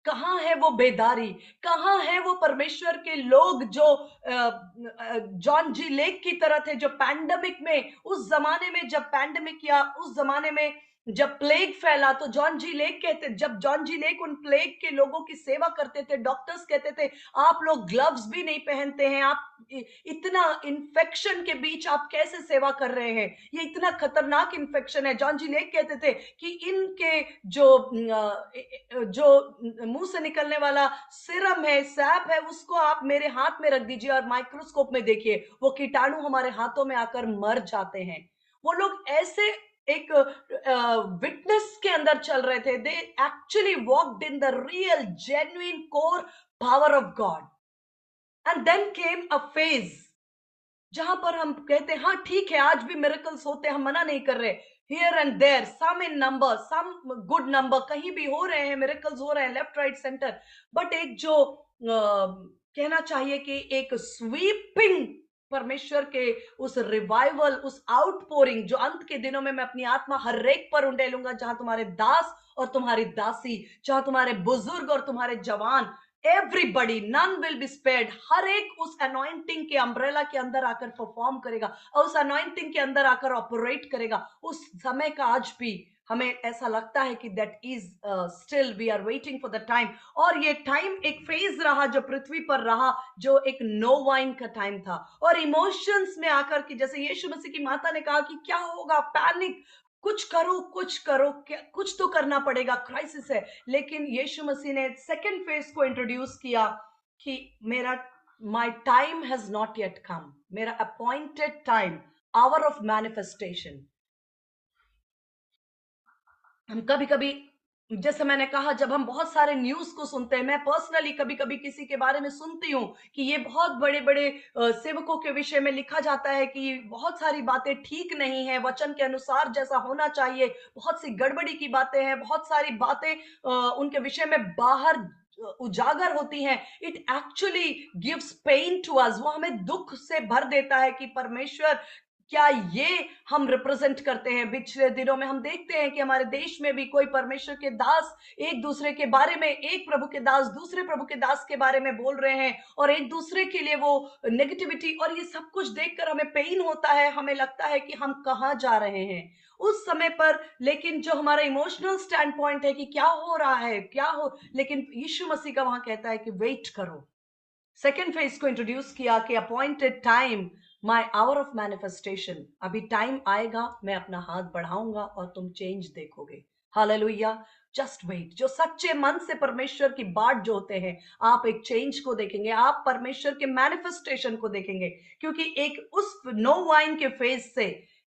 कहां है वो बेदारी, कहां है वो परमेश्वर के लोग जो जॉन जी लेक की तरह थे, जो पैंडेमिक में, उस जमाने में जब पैंडेमिक किया, उस जमाने में जब प्लेग फैला, तो जॉन जी लेक कहते, जब जॉन जी लेक उन प्लेग के लोगों की सेवा करते थे, डॉक्टर्स कहते थे आप लोग ग्लव्स भी नहीं पहनते हैं, आप इतना इन्फेक्शन के बीच आप कैसे सेवा कर रहे हैं, ये इतना खतरनाक इन्फेक्शन है। जॉन जी लेक कहते थे कि इनके जो मुंह से निकलने वाला सिरम है, सैप है, उसको आप मेरे हाथ में रख दीजिए और माइक्रोस्कोप में देखिए वो कीटाणु हमारे हाथों में आकर मर जाते हैं। वो लोग ऐसे एक विटनेस के अंदर चल रहे थे. They actually walked in the real genuine core power of God. And then came a phase जहां पर हम कहते हैं हाँ ठीक है, आज भी मिरेकल्स होते हैं, हम मना नहीं कर रहे. Here and there, some in number, some good number, कहीं भी हो रहे हैं मिरेकल्स, हो रहे हैं लेफ्ट राइट सेंटर. बट एक जो कहना चाहिए कि एक स्वीपिंग परमेश्वर के उस रिवाइवल, उस आउटपोरिंग जो अंत के दिनों में मैं अपनी आत्मा हर एक पर उंडेलूंगा, जहां तुम्हारे दास और तुम्हारी दासी, जहां तुम्हारे बुजुर्ग और तुम्हारे जवान, everybody, none will be spared, हर एक उस अनॉइंटिंग के अम्ब्रेला के अंदर आकर परफॉर्म करेगा और उस अनॉइंटिंग के अंदर आकर ऑपरेट करेगा. उस समय का आज भी हमें ऐसा लगता है कि that is still we are waiting for the time. और ये टाइम एक फेज रहा जो पृथ्वी पर रहा, जो एक नो वाइन का टाइम था. और इमोशंस में आकर कि जैसे यीशु मसीह की माता ने कहा कि क्या होगा, पैनिक, कुछ करो कुछ करो, कुछ तो करना पड़ेगा, क्राइसिस है. लेकिन यीशु मसीह ने सेकंड फेज को इंट्रोड्यूस किया कि मेरा my time has not yet come, मेरा appointed time, hour of manifestation. हम कभी कभी, जैसे मैंने कहा, जब हम बहुत सारे न्यूज को सुनते हैं, मैं पर्सनली कभी कभी किसी के बारे में सुनती हूँ कि ये बहुत बड़े बड़े सेवकों के विषय में लिखा जाता है कि बहुत सारी बातें ठीक नहीं है वचन के अनुसार जैसा होना चाहिए, बहुत सी गड़बड़ी की बातें हैं, बहुत सारी बातें उनके विषय में बाहर उजागर होती हैं. It actually gives pain to us, वो हमें दुख से भर देता है कि परमेश्वर, क्या ये हम रिप्रेजेंट करते हैं? पिछले दिनों में हम देखते हैं कि हमारे देश में भी कोई परमेश्वर के दास एक दूसरे के बारे में, एक प्रभु के दास दूसरे प्रभु के दास के बारे में बोल रहे हैं और एक दूसरे के लिए वो नेगेटिविटी, और ये सब कुछ देखकर हमें पेन होता है. हमें लगता है कि हम कहाँ जा रहे हैं उस समय पर. लेकिन जो हमारा इमोशनल स्टैंड पॉइंट है कि क्या हो रहा है, क्या हो, लेकिन यीशु मसीह का वहां कहता है कि वेट करो. सेकेंड फेज को इंट्रोड्यूस किया कि appointed time, my hour of manifestation, अभी टाइम आएगा, मैं अपना हाथ बढ़ाऊंगा और तुम चेंज देखोगे. हालेलुया. Just wait. जो सच्चे मन से परमेश्वर की बाट जो होते हैं, आप एक चेंज को देखेंगे, आप परमेश्वर के मैनिफेस्टेशन को देखेंगे. क्योंकि एक उस नो वाइन के फेज से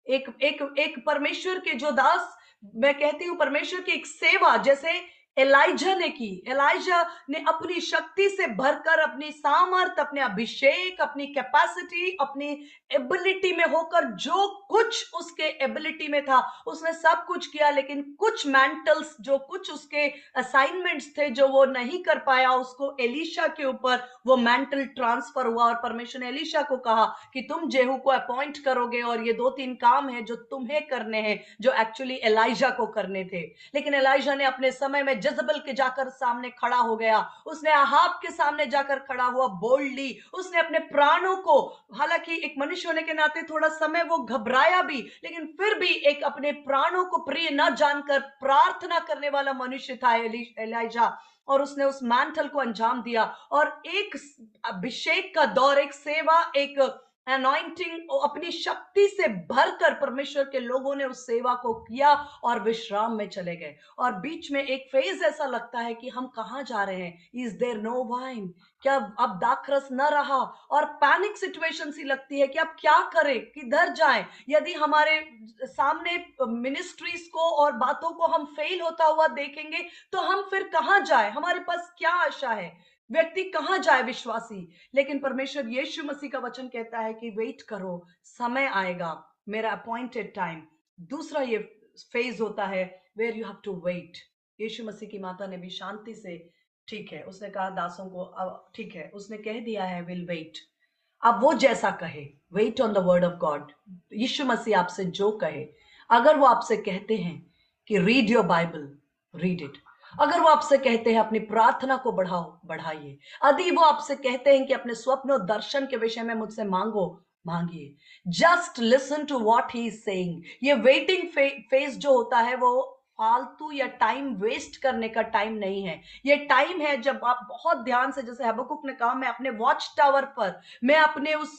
एक एक एक परमेश्वर के जो दास, मैं कहती हूं परमेश्वर की एक सेवा, जैसे एलाइजा ने की. एलाइजा ने अपनी शक्ति से भरकर, अपनी सामर्थ, अपने अभिषेक, अपनी कैपेसिटी, अपनी एबिलिटी में होकर, जो कुछ उसके एबिलिटी में था उसने सब कुछ किया. लेकिन कुछ मैंटल्स, जो कुछ उसके असाइनमेंट्स थे जो वो नहीं कर पाया, उसको एलीशा के ऊपर वो मैंटल ट्रांसफर हुआ. और परमेश्वर ने एलीशा को कहा कि तुम जेहू को अपॉइंट करोगे और ये 2-3 काम है जो तुम्हें करने हैं, जो एक्चुअली एलाइजा को करने थे. लेकिन एलाइजा ने अपने समय में जजबल के जाकर सामने खड़ा हो गया, उसने अहाब के सामने जाकर खड़ा हुआ बोल्डली, उसने अपने प्राणों को, हालांकि एक मनुष्य होने के नाते थोड़ा समय वो घबराया भी, लेकिन फिर भी एक अपने प्राणों को प्रिय न जानकर प्रार्थना करने वाला मनुष्य था एलाइजा. और उसने उस मैंटल को अंजाम दिया और एक अभिषेक का दौर, एक सेवा, एक अनॉइंटिंग अपनी शक्ति से भरकर परमेश्वर के लोगों ने उस सेवा को किया और विश्राम में चले गए. और बीच में एक फेज ऐसा लगता है कि हम कहां जा रहे हैं, इज देयर नो वाइन, क्या अब दाखरस न रहा, और पैनिक सिचुएशन सी लगती है कि अब क्या करें, किधर जाएं. यदि हमारे सामने मिनिस्ट्रीज को और बातों को हम फेल होता हुआ देखेंगे तो हम फिर कहां जाए, हमारे पास क्या आशा है, व्यक्ति कहां जाए विश्वासी. लेकिन परमेश्वर यीशु मसीह का वचन कहता है कि वेट करो, समय आएगा, मेरा अपॉइंटेड टाइम. दूसरा ये फेज होता है where you have to wait. यीशु मसीह की माता ने भी शांति से, ठीक है, उसने कहा दासों को, ठीक है, उसने कह दिया है विल वेट. अब वो जैसा कहे, wait on the word of God. यीशु मसीह आपसे जो कहे, अगर वो आपसे कहते हैं कि read your Bible, read it. अगर वो आपसे कहते हैं अपनी प्रार्थना को बढ़ाओ, बढ़ाइए. यदि वो आपसे कहते हैं कि अपने स्वप्न और दर्शन के विषय में मुझसे मांगो, मांगिए. Just listen to what he is saying. ये वेटिंग फेज जो होता है वो फालतू या टाइम वेस्ट करने का टाइम नहीं है. ये टाइम है जब आप बहुत ध्यान से, जैसे हबक्कुक ने कहा, मैं अपने वॉच टावर पर, मैं अपने उस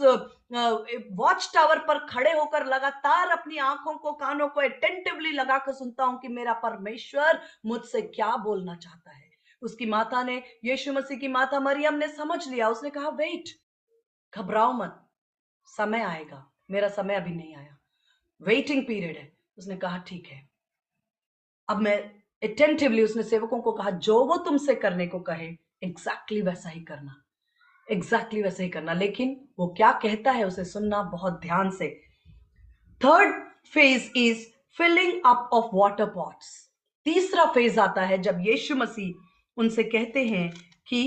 वॉच टावर पर खड़े होकर लगातार अपनी आंखों को, कानों को अटेंटिवली लगाकर सुनता हूं कि मेरा परमेश्वर मुझसे क्या बोलना चाहता है. उसकी माता ने, यीशु मसीह की माता मरियम ने समझ लिया. उसने कहा वेट, घबराओ मत, समय आएगा, मेरा समय अभी नहीं आया. वेटिंग पीरियड है. उसने कहा ठीक है। अब मैं अटेंटिवली उसने सेवकों को कहा, जो वो तुमसे करने को कहे एग्जैक्टली वैसा ही करना, एग्जैक्टली वैसा ही करना। लेकिन वो क्या कहता है उसे सुनना बहुत ध्यान से। Third phase is filling up of water pots. तीसरा फेज आता है जब यीशु मसीह उनसे कहते हैं कि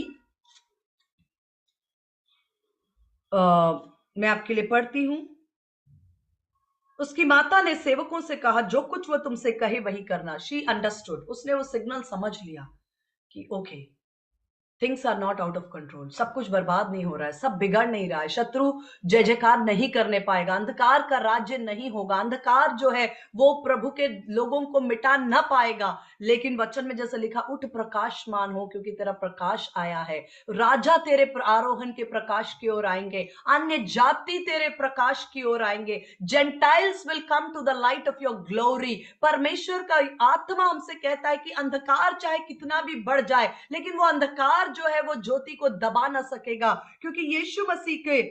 मैं आपके लिए पढ़ती हूं। उसकी माता ने सेवकों से कहा, जो कुछ वो तुमसे कहे वही करना। शी अंडरस्टूड, उसने वो सिग्नल समझ लिया कि okay, things are not out of control, सब कुछ बर्बाद नहीं हो रहा है, सब बिगड़ नहीं रहा है, शत्रु जय जयकार नहीं करने पाएगा, अंधकार का राज्य नहीं होगा, अंधकार जो है वो प्रभु के लोगों को मिटा ना पाएगा। लेकिन वचन में जैसे लिखा, उठ प्रकाशमान हो क्योंकि तेरा प्रकाश आया है। राजा तेरे आरोहण के प्रकाश की ओर आएंगे, अन्य जाति तेरे प्रकाश की ओर आएंगे। Gentiles will come to the light of your glory. परमेश्वर का आत्मा हमसे कहता है कि अंधकार चाहे कितना भी बढ़ जाए, लेकिन वो अंधकार जो है वो ज्योति को दबा ना सकेगा, क्योंकि यीशु मसीह के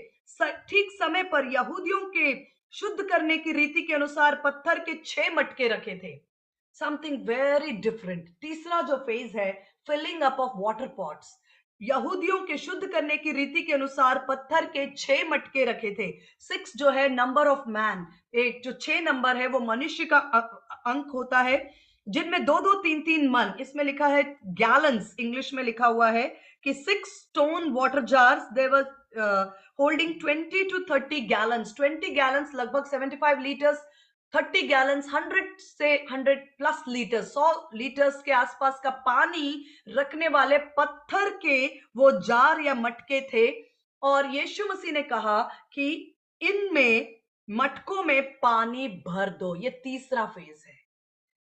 ठीक समय पर यहूदियों के शुद्ध करने की रीति के अनुसार पत्थर के 6 मटके रखे थे। Something very different. तीसरा जो फेज है, filling up of water pots. यहूदियों के शुद्ध करने की रीति के अनुसार पत्थर के 6 मटके रखे थे। 6 जो है नंबर ऑफ मैन, एक जो 6 नंबर है वो मनुष्य का अंक होता है, जिनमें 2-2, 3-3 मन, इसमें लिखा है गैलन्स, इंग्लिश में लिखा हुआ है कि 6 stone water jars, they were holding 20 to 30 gallons. 20 gallons लगभग 75 लीटर्स, 30 गैलन्स 100 से 100 प्लस लीटर, 100 लीटर्स के आसपास का पानी रखने वाले पत्थर के वो जार या मटके थे। और यीशु मसीह ने कहा कि इनमें मटकों में पानी भर दो। ये तीसरा फेज है।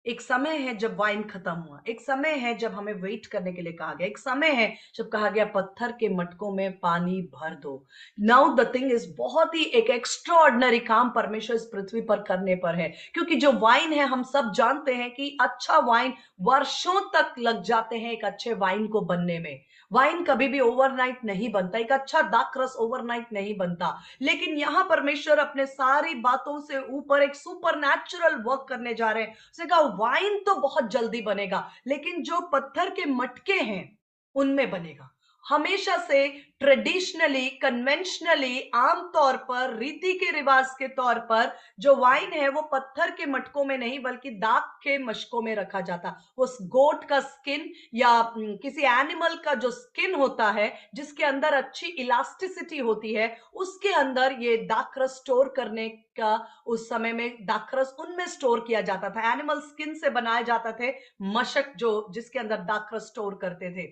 एक समय है जब वाइन खत्म हुआ, एक समय है जब हमें वेट करने के लिए कहा गया, एक समय है जब कहा गया पत्थर के मटकों में पानी भर दो। नाउ द थिंग इज, बहुत ही एक एक्स्ट्राऑर्डिनरी काम परमेश्वर इस पृथ्वी पर करने पर है, क्योंकि जो वाइन है हम सब जानते हैं कि अच्छा वाइन वर्षों तक लग जाते हैं एक अच्छे वाइन को बनने में। वाइन कभी भी ओवरनाइट नहीं बनता, एक अच्छा दाखरस ओवरनाइट नहीं बनता। लेकिन यहां परमेश्वर अपने सारी बातों से ऊपर एक सुपरनैचुरल वर्क करने जा रहे हैं। उसने कहा वाइन तो बहुत जल्दी बनेगा, लेकिन जो पत्थर के मटके हैं उनमें बनेगा। हमेशा से ट्रेडिशनली, कन्वेंशनली, आमतौर पर, रीति के रिवाज के तौर पर जो वाइन है वो पत्थर के मटकों में नहीं बल्कि दाख के मशकों में रखा जाता। उस गोट का स्किन या किसी एनिमल का जो स्किन होता है जिसके अंदर अच्छी इलास्टिसिटी होती है, उसके अंदर ये दाखरस स्टोर करने का, उस समय में दाखरस उनमें स्टोर किया जाता था। एनिमल स्किन से बनाए जाते थे मशक, जो जिसके अंदर दाखरस स्टोर करते थे।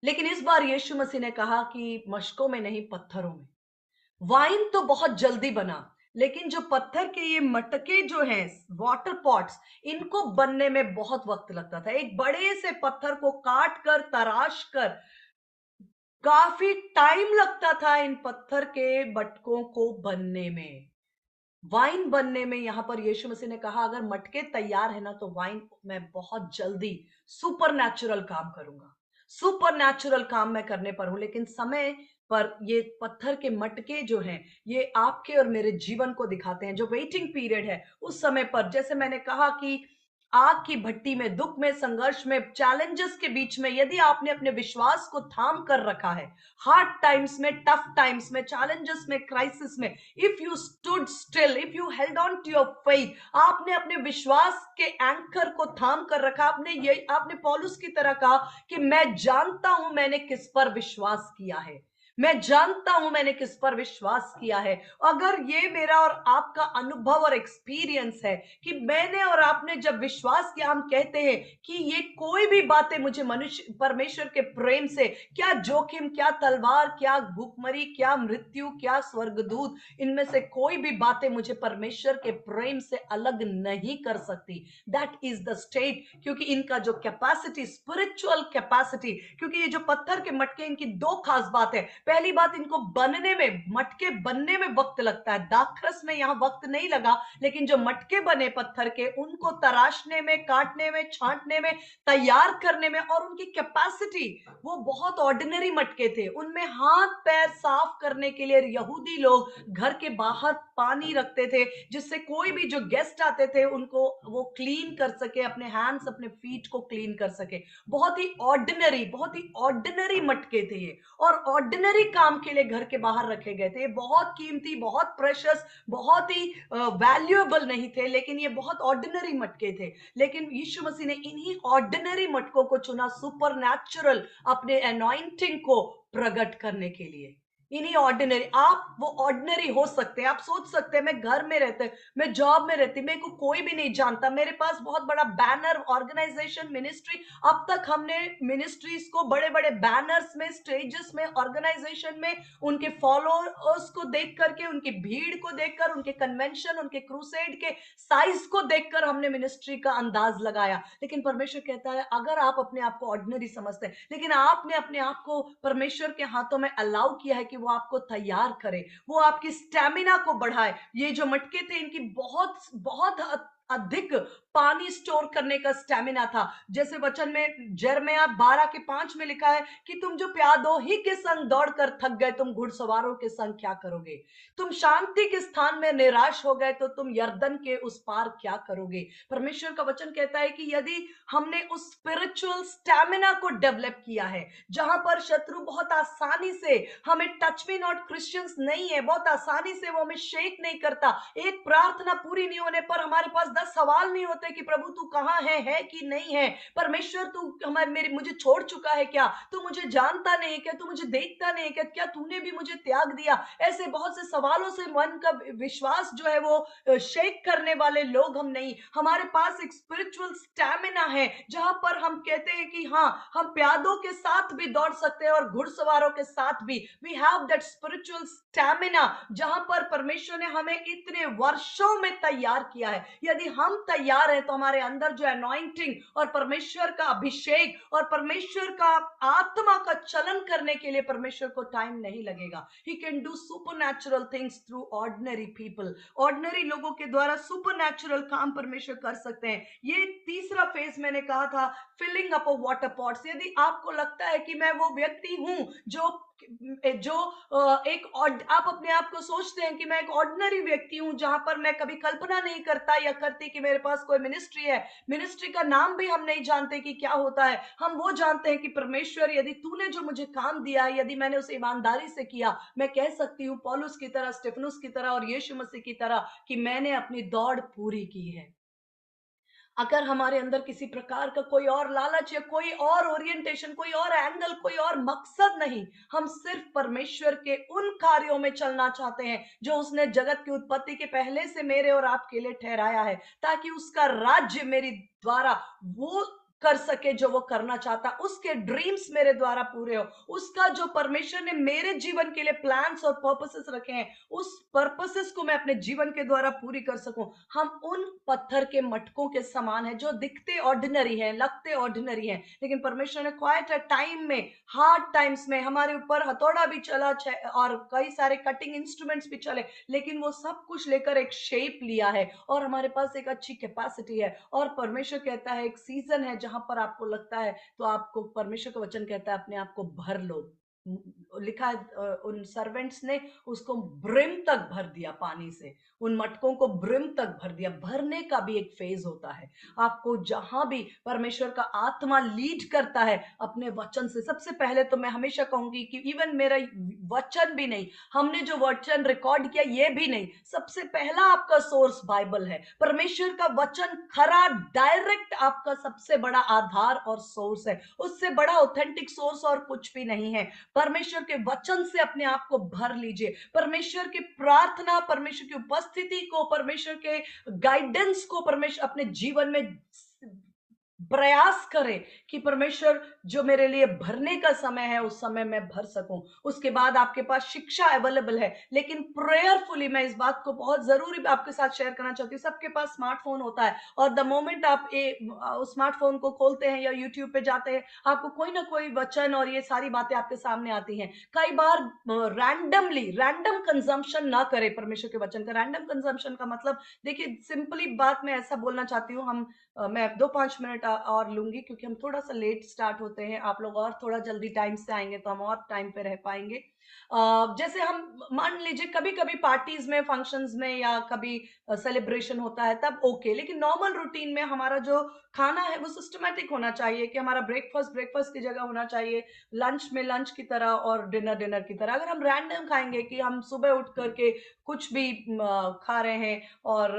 लेकिन इस बार यीशु मसीह ने कहा कि मशकों में नहीं, पत्थरों में। वाइन तो बहुत जल्दी बना, लेकिन जो पत्थर के ये मटके जो हैं, वाटर पॉट्स, इनको बनने में बहुत वक्त लगता था। एक बड़े से पत्थर को काट कर, तराश कर, काफी टाइम लगता था इन पत्थर के मटकों को बनने में, वाइन बनने में। यहां पर यीशु मसीह ने कहा अगर मटके तैयार है ना तो वाइन मैं बहुत जल्दी सुपरनैचुरल काम करूंगा, सुपरनैचुरल काम मैं करने पर हूं। लेकिन समय पर ये पत्थर के मटके जो हैं, ये आपके और मेरे जीवन को दिखाते हैं। जो वेटिंग पीरियड है उस समय पर, जैसे मैंने कहा कि आग की भट्टी में, दुख में, संघर्ष में, चैलेंजेस के बीच में, यदि आपने अपने विश्वास को थाम कर रखा है, हार्ड टाइम्स में, टफ टाइम्स में, चैलेंजेस में, क्राइसिस में, if you stood still, if you held on to your faith, आपने अपने विश्वास के एंकर को थाम कर रखा, आपने पौलुस की तरह कहा कि मैं जानता हूं मैंने किस पर विश्वास किया है, मैं जानता हूं मैंने किस पर विश्वास किया है। अगर ये मेरा और आपका अनुभव और एक्सपीरियंस है कि मैंने और आपने जब विश्वास किया, हम कहते हैं कि ये कोई भी बातें मुझे मनुष्य परमेश्वर के प्रेम से, क्या जोखिम, क्या तलवार, क्या भूखमरी, क्या मृत्यु, क्या स्वर्गदूत, इनमें से कोई भी बातें मुझे परमेश्वर के प्रेम से अलग नहीं कर सकती। दैट इज द स्टेट, क्योंकि इनका जो कैपेसिटी, स्पिरिचुअल कैपेसिटी, क्योंकि ये जो पत्थर के मटके, इनकी दो खास बात है। पहली बात, इनको बनने में, मटके बनने में वक्त लगता है। दाखरस में यहाँ वक्त नहीं लगा, लेकिन जो मटके बने पत्थर के, उनको तराशने में, काटने में, छांटने में, तैयार करने में, और उनकी कैपेसिटी, वो बहुत ऑर्डिनरी मटके थे। उनमें हाथ पैर साफ करने के लिए यहूदी लोग घर के बाहर पानी रखते थे, जिससे कोई भी जो गेस्ट आते थे उनको वो क्लीन कर सके, अपने हैंड्स, अपने फीट को क्लीन कर सके। बहुत ही ऑर्डिनरी मटके थे ये, और ऑर्डिनरी काम के लिए घर के बाहर रखे गए थे। ये बहुत कीमती, बहुत प्रेशियस, बहुत ही वैल्यूएबल नहीं थे, लेकिन ये बहुत ऑर्डिनरी मटके थे। लेकिन यीशु मसीह ने इन्हीं ऑर्डिनरी मटकों को चुना सुपरनैचुरल अपने अनॉइंटिंग को प्रकट करने के लिए। इन्हीं ऑर्डिनरी, आप वो ऑर्डिनरी हो सकते हैं। आप सोच सकते हैं, मैं घर में रहते, मैं जॉब में रहती, मेरे को कोई भी नहीं जानता, मेरे पास बहुत बड़ा बैनर, ऑर्गेनाइजेशन, मिनिस्ट्री, अब तक हमने मिनिस्ट्रीज को बड़े बड़े बैनर्स में, स्टेजेस में, ऑर्गेनाइजेशन में, उनके फॉलोअर्स को देख करके, उनकी भीड़ को देखकर, उनके कन्वेंशन, उनके क्रूसेड के साइज को देखकर हमने मिनिस्ट्री का अंदाज लगाया। लेकिन परमेश्वर कहता है, अगर आप अपने आप को ऑर्डिनरी समझते हैं, लेकिन आपने अपने आप को परमेश्वर के हाथों में अलाउ किया है कि वो आपको तैयार करे, वो आपकी स्टैमिना को बढ़ाए। ये जो मटके थे, इनकी बहुत बहुत अधिक पानी स्टोर करने का स्टैमिना था। जैसे वचन में यिर्मयाह 12:5 में लिखा है कि तुम जो प्यादोही के संग दौड़कर थक गए, तुम घुड़सवारों के संग क्या करोगे? तुम शांति के स्थान में निराश हो गए, तो तुम यरदन के उस पार क्या करोगे? परमेश्वर का वचन कहता है कि यदि हमने उस स्पिरिचुअल स्टैमिना को डेवलप किया है, जहां पर शत्रु बहुत आसानी से हमें, टच मी नॉट क्रिश्चियंस नहीं है, बहुत आसानी से वो हमें शेक नहीं करता। एक प्रार्थना पूरी नहीं होने पर हमारे पास 10 सवाल नहीं होते कि प्रभु तू कहां है कि नहीं है? परमेश्वर तू हमारे मेरे मुझे छोड़ चुका है क्या? तू मुझे जानता नहीं है क्या? तू मुझे देखता नहीं है क्या? क्या तूने भी मुझे त्याग दिया? ऐसे बहुत से सवालों से मन का विश्वास जो है वो शेक करने वाले लोग हम नहीं। हमारे पास एक स्पिरिचुअल स्टैमिना है, जहां पर हम कहते हैं कि हाँ, हम प्यादों के साथ भी दौड़ सकते हैं और घुड़सवारों के साथ भी। We have that spiritual stamina, जहां पर परमेश्वर ने हमें इतने वर्षों में तैयार किया है। यदि हम तैयार हैं, तो हमारे अंदर जो अनॉइंटिंग और परमेश्वर का अभिषेक और परमेश्वर का आत्मा का चलन करने के लिए परमेश्वर को टाइम नहीं लगेगा। He can do supernatural things through ordinary people. Ordinary लोगों के द्वारा सुपरनैचुरल काम परमेश्वर कर सकते हैं। ये तीसरा फेज मैंने कहा था, filling up of water pots. यदि आपको लगता है कि मैं वो व्यक्ति हूं जो जो आप अपने आप को सोचते हैं कि मैं एक ऑर्डिनरी व्यक्ति हूं, जहां पर मैं कभी कल्पना नहीं करता या करती कि मेरे पास कोई मिनिस्ट्री है, मिनिस्ट्री का नाम भी हम नहीं जानते कि क्या होता है। हम वो जानते हैं कि परमेश्वर, यदि तूने जो मुझे काम दिया है, यदि मैंने उसे ईमानदारी से किया, मैं कह सकती हूँ पौलुस की तरह, स्टेफनुस की तरह और यीशु मसीह की तरह कि मैंने अपनी दौड़ पूरी की है। अगर हमारे अंदर किसी प्रकार का कोई और लालच या कोई और ओरिएंटेशन, कोई और एंगल, कोई और मकसद नहीं, हम सिर्फ परमेश्वर के उन कार्यों में चलना चाहते हैं जो उसने जगत की उत्पत्ति के पहले से मेरे और आपके लिए ठहराया है, ताकि उसका राज्य मेरी द्वारा वो कर सके जो वो करना चाहता, उसके ड्रीम्स मेरे द्वारा पूरे हो, उसका जो परमेश्वर ने मेरे जीवन के लिए प्लान्स और पर्पसेस रखे हैं, उस पर्पसेस को मैं अपने जीवन के द्वारा पूरी कर सकूं। हम उन पत्थर के मटकों के समान हैं, जो दिखते ऑर्डिनरी हैं, लगते ऑर्डिनरी हैं, लेकिन परमेश्वर ने क्वाइट अ टाइम में, हार्ड टाइम्स में हमारे ऊपर हथौड़ा भी चला और कई सारे कटिंग इंस्ट्रूमेंट्स भी चले, लेकिन वो सब कुछ लेकर एक शेप लिया है और हमारे पास एक अच्छी कैपेसिटी है। और परमेश्वर कहता है, एक सीजन है जहां पर आपको लगता है, तो आपको परमेश्वर का वचन कहता है, अपने आप को भर लो। लिखा है, उन सर्वेंट्स ने उसको ब्रिम तक भर दिया पानी से, उन मटकों को ब्रिम तक भर दिया। भरने का भी एक फेज होता है। आपको जहां भी परमेश्वर का आत्मा लीड करता है अपने वचन से, सबसे पहले तो मैं हमेशा कहूंगी कि इवन मेरा वचन भी नहीं, हमने जो वचन रिकॉर्ड किया ये भी नहीं, सबसे पहला आपका सोर्स बाइबल है। परमेश्वर का वचन खरा, डायरेक्ट आपका सबसे बड़ा आधार और सोर्स है। उससे बड़ा ऑथेंटिक सोर्स और कुछ भी नहीं है। परमेश्वर के वचन से अपने आप को भर लीजिए। परमेश्वर की प्रार्थना, परमेश्वर की उपस्थिति को, परमेश्वर के गाइडेंस को परमेश्वर अपने जीवन में प्रयास करें कि परमेश्वर जो मेरे लिए भरने का समय है उस समय मैं भर सकूं। उसके बाद आपके पास शिक्षा अवेलेबल है, लेकिन प्रेयरफुली मैं इस बात को बहुत जरूरी आपके साथ शेयर करना चाहती हूँ। सबके पास स्मार्टफोन होता है और द मोमेंट आप उस स्मार्टफोन को खोलते हैं या यूट्यूब पे जाते हैं, आपको कोई ना कोई वचन और ये सारी बातें आपके सामने आती हैं। कई बार रैंडम कंजम्पशन ना करें परमेश्वर के वचन का। रैंडम कंजम्पशन का मतलब, देखिए सिंपली बात मैं ऐसा बोलना चाहती हूँ, मैं 2-5 मिनट और लूँगी क्योंकि हम थोड़ा-सा लेट स्टार्ट होते हैं। आप लोग और थोड़ा जल्दी टाइम से आएँगे तो हम और टाइम पे रह पाएँगे। जैसे हम मान लीजिए कभी-कभी पार्टीज़ में, फंक्शंस में या कभी सेलिब्रेशन होता है तब ओके, लेकिन नॉर्मल रूटीन में हमारा जो खाना है वो सिस्टमैटिक होना चाहिए कि हमारा ब्रेकफ़ास्ट ब्रेकफ़ास्ट की जगह होना चाहिए, लंच में लंच की तरह और डिनर डिनर की तरह। अगर हम रैंडम खाएँगे कि हम सुबह उठ कर के कुछ भी खा रहे हैं और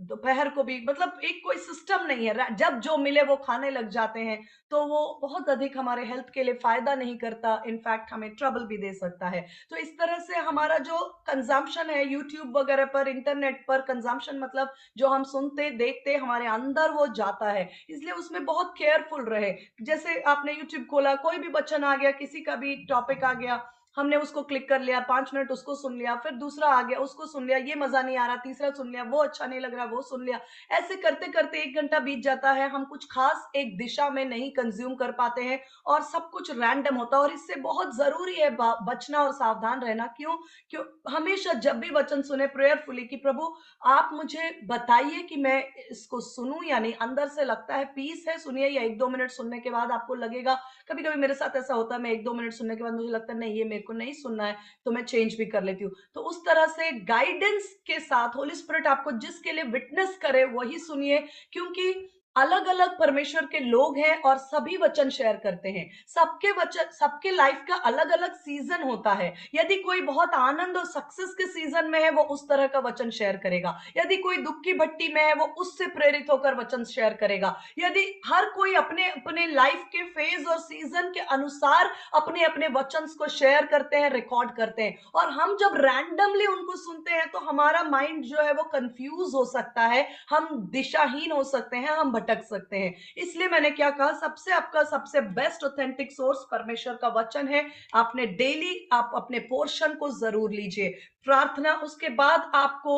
दोपहर को भी, मतलब एक कोई सिस्टम नहीं है, जब जो मिले वो खाने लग जाते हैं, तो वो बहुत अधिक हमारे हेल्थ के लिए फायदा नहीं करता, इनफैक्ट हमें ट्रबल भी दे सकता है। तो इस तरह से हमारा जो कंजम्पशन है यूट्यूब वगैरह पर, इंटरनेट पर कंजम्पशन मतलब जो हम सुनते देखते हमारे अंदर वो जाता है, इसलिए उसमें बहुत केयरफुल रहे। जैसे आपने यूट्यूब खोला, कोई भी वचन आ गया, किसी का भी टॉपिक आ गया, हमने उसको क्लिक कर लिया, 5 मिनट उसको सुन लिया, फिर दूसरा आ गया, उसको सुन लिया, ये मज़ा नहीं आ रहा, तीसरा सुन लिया, वो अच्छा नहीं लग रहा, वो सुन लिया। ऐसे करते-करते 1 घंटा बीत जाता है, हम कुछ ख़ास एक दिशा में नहीं कंज़्यूम कर पाते हैं और सब कुछ रैंडम होता है और इससे बहुत ज़रूरी है बचना और सावधान रहना। क्यों? क्यों हमेशा जब भी वचन सुने प्रेयरफुली कि प्रभु आप मुझे बताइए कि मैं इसको सुनूँ या नहीं। अंदर से लगता है पीस है, सुनिए, या 1-2 मिनट सुनने के बाद आपको लगेगा, कभी-कभी मेरे साथ ऐसा होता है, मैं 1-2 मिनट सुनने के बाद मुझे लगता है नहीं ये मेरे को नहीं सुनना है, तो मैं चेंज भी कर लेती हूँ। तो उस तरह से गाइडेंस के साथ होली स्पिरिट आपको जिसके लिए विटनेस करे वही सुनिए, क्योंकि अलग-अलग परमेश्वर के लोग हैं और सभी वचन शेयर करते हैं। सबके वचन, सबके लाइफ का अलग-अलग सीजन होता है। यदि कोई बहुत आनंद और सक्सेस के सीजन में है, वो उस तरह का वचन शेयर करेगा। यदि कोई दुःख की भट्टी में है, वो उससे प्रेरित होकर वचन शेयर करेगा। यदि हर कोई अपने-अपने लाइफ के फेज और सीजन के अनुसार अपने-अपने वचन्स को शेयर करते हैं, रिकॉर्ड करते हैं, और हम जब रैंडमली उनको सुनते हैं तो हमारा माइंड जो है वो कंफ्यूज हो सकता है, हम दिशाहीन हो सकते हैं, हम भटक सकते हैं। इसलिए मैंने क्या कहा, सबसे आपका सबसे बेस्ट ऑथेंटिक सोर्स परमेश्वर का वचन है। आपने डेली आप अपने पोर्शन को जरूर लीजिए, प्रार्थना, उसके बाद आपको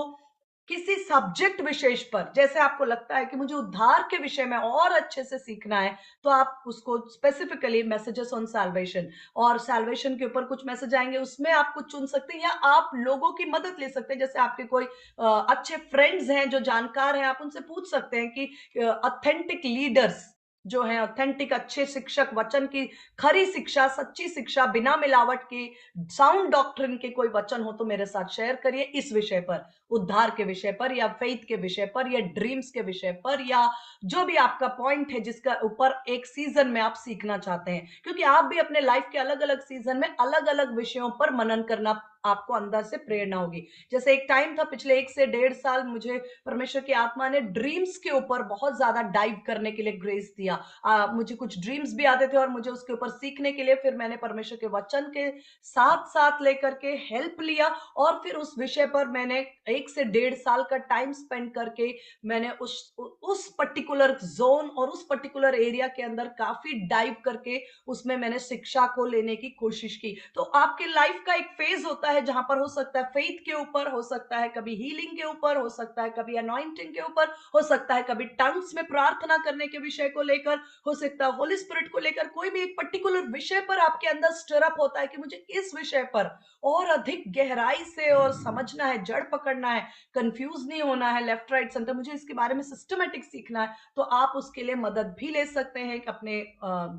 किसी सब्जेक्ट विशेष पर, जैसे आपको लगता है कि मुझे उद्धार के विषय में और अच्छे से सीखना है, तो आप उसको स्पेसिफिकली मैसेजेस ऑन सैल्वेशन, और सैल्वेशन के ऊपर कुछ मैसेज आएंगे, उसमें आप कुछ चुन सकते हैं, या आप लोगों की मदद ले सकते हैं। जैसे आपके कोई अच्छे फ्रेंड्स हैं जो जानकार हैं, आप उनसे पूछ सकते हैं कि ऑथेंटिक लीडर्स जो हैं, ऑथेंटिक अच्छे शिक्षक, वचन की खरी शिक्षा, सच्ची शिक्षा, बिना मिलावट की साउंड डॉक्ट्रिन के कोई वचन हो तो मेरे साथ शेयर करिए इस विषय पर, उद्धार के विषय पर या फेथ के विषय पर या ड्रीम्स के विषय पर, या जो भी आपका पॉइंट है जिसका ऊपर एक सीजन में आप सीखना चाहते हैं, क्योंकि आप भी अपने लाइफ के अलग अलग सीजन में अलग अलग विषयों पर मनन करना, आपको अंदर से प्रेरणा होगी। जैसे एक टाइम था पिछले 1 से 1.5 साल, मुझे परमेश्वर की आत्मा ने ड्रीम्स के ऊपर बहुत ज्यादा डाइव करने के लिए ग्रेस दिया। मुझे कुछ ड्रीम्स भी आते थे और मुझे उसके ऊपर सीखने के लिए फिर मैंने परमेश्वर के वचन के साथ साथ लेकर के हेल्प लिया, और फिर उस विषय पर मैंने 1 से 1.5 साल का टाइम स्पेंड करके मैंने उस पर्टिकुलर जोन और उस पर्टिकुलर एरिया के अंदर काफी डाइव करके उसमें मैंने शिक्षा को लेने की कोशिश की। तो आपके लाइफ का एक फेज होता है जहां पर हो सकता है फेथ के ऊपर, हो सकता है कभी हीलिंग के ऊपर, हो सकता है कभी अनॉइंटिंग के ऊपर, हो सकता है कभी टंग्स में प्रार्थना करने के विषय को लेकर, हो सकता है होली स्पिरिट को लेकर, कोई भी एक पर्टिकुलर विषय पर आपके अंदर स्टर अप होता है कि मुझे इस विषय पर और अधिक गहराई से और समझना है, जड़ पकड़ना है, कंफ्यूज नहीं होना है लेफ्ट राइट सेंटर, मुझे इसके बारे में सिस्टमेटिक सीखना है, तो आप उसके लिए मदद भी ले सकते हैं कि अपने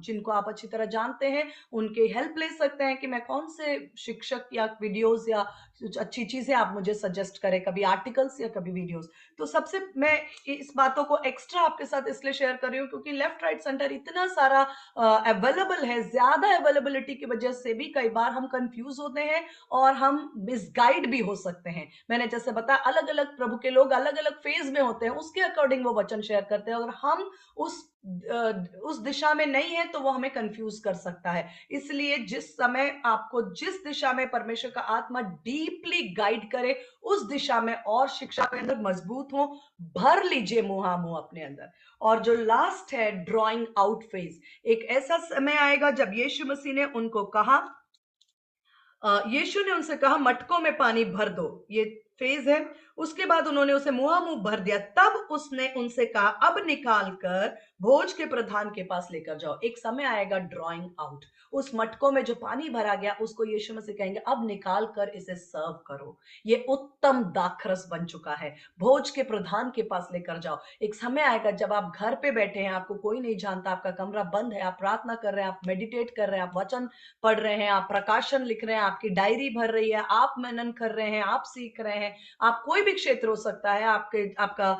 जिनको आप अच्छी तरह जानते हैं उनके हेल्प ले सकते हैं कि मैं कौन से शिक्षक या वीडियोस या कुछ अच्छी चीजें आप मुझे सजेस्ट करें, कभी आर्टिकल्स या कभी वीडियोस। तो सबसे मैं इस बातों को एक्स्ट्रा आपके साथ इसलिए शेयर कर रही हूँ क्योंकि लेफ्ट राइट सेंटर इतना सारा अवेलेबल है, ज्यादा अवेलेबिलिटी की वजह से भी कई बार हम कंफ्यूज होते हैं और हम मिसगाइड भी हो सकते हैं। मैंने जैसे बताया, अलग अलग प्रभु के लोग अलग अलग फेज में होते हैं, उसके अकॉर्डिंग वो वचन शेयर करते हैं, अगर हम उस उस दिशा में नहीं है तो वो हमें कंफ्यूज कर सकता है। इसलिए जिस समय आपको जिस दिशा में परमेश्वर का आत्मा डीपली गाइड करे उस दिशा में और शिक्षा के अंदर मजबूत हो। भर लीजिए मुहामुह अपने अंदर। और जो लास्ट है ड्रॉइंग आउट फेज, एक ऐसा समय आएगा जब यीशु मसीह ने उनको कहा, यीशु ने उनसे कहा मटकों में पानी भर दो, ये फेज है। उसके बाद उन्होंने उसे मुहामुह भर दिया। तब उसने उनसे कहा अब निकाल कर भोज के प्रधान के पास लेकर जाओ। एक समय आएगा ड्रॉइंग आउट, उस मटकों में जो पानी भरा गया उसको यीशु मसीह कहेंगे अब निकाल कर इसे सर्व करो, ये उत्तम दाखरस बन चुका है, भोज के प्रधान के पास लेकर जाओ। एक समय आएगा जब आप घर पे बैठे हैं, आपको कोई नहीं जानता, आपका कमरा बंद है, आप प्रार्थना कर रहे हैं, आप मेडिटेट कर रहे हैं, आप वचन पढ़ रहे हैं, आप प्रकाशन लिख रहे हैं, आपकी डायरी भर रही है, आप मनन कर रहे हैं, आप सीख रहे हैं। आप कोई भी क्षेत्र हो सकता है, आपका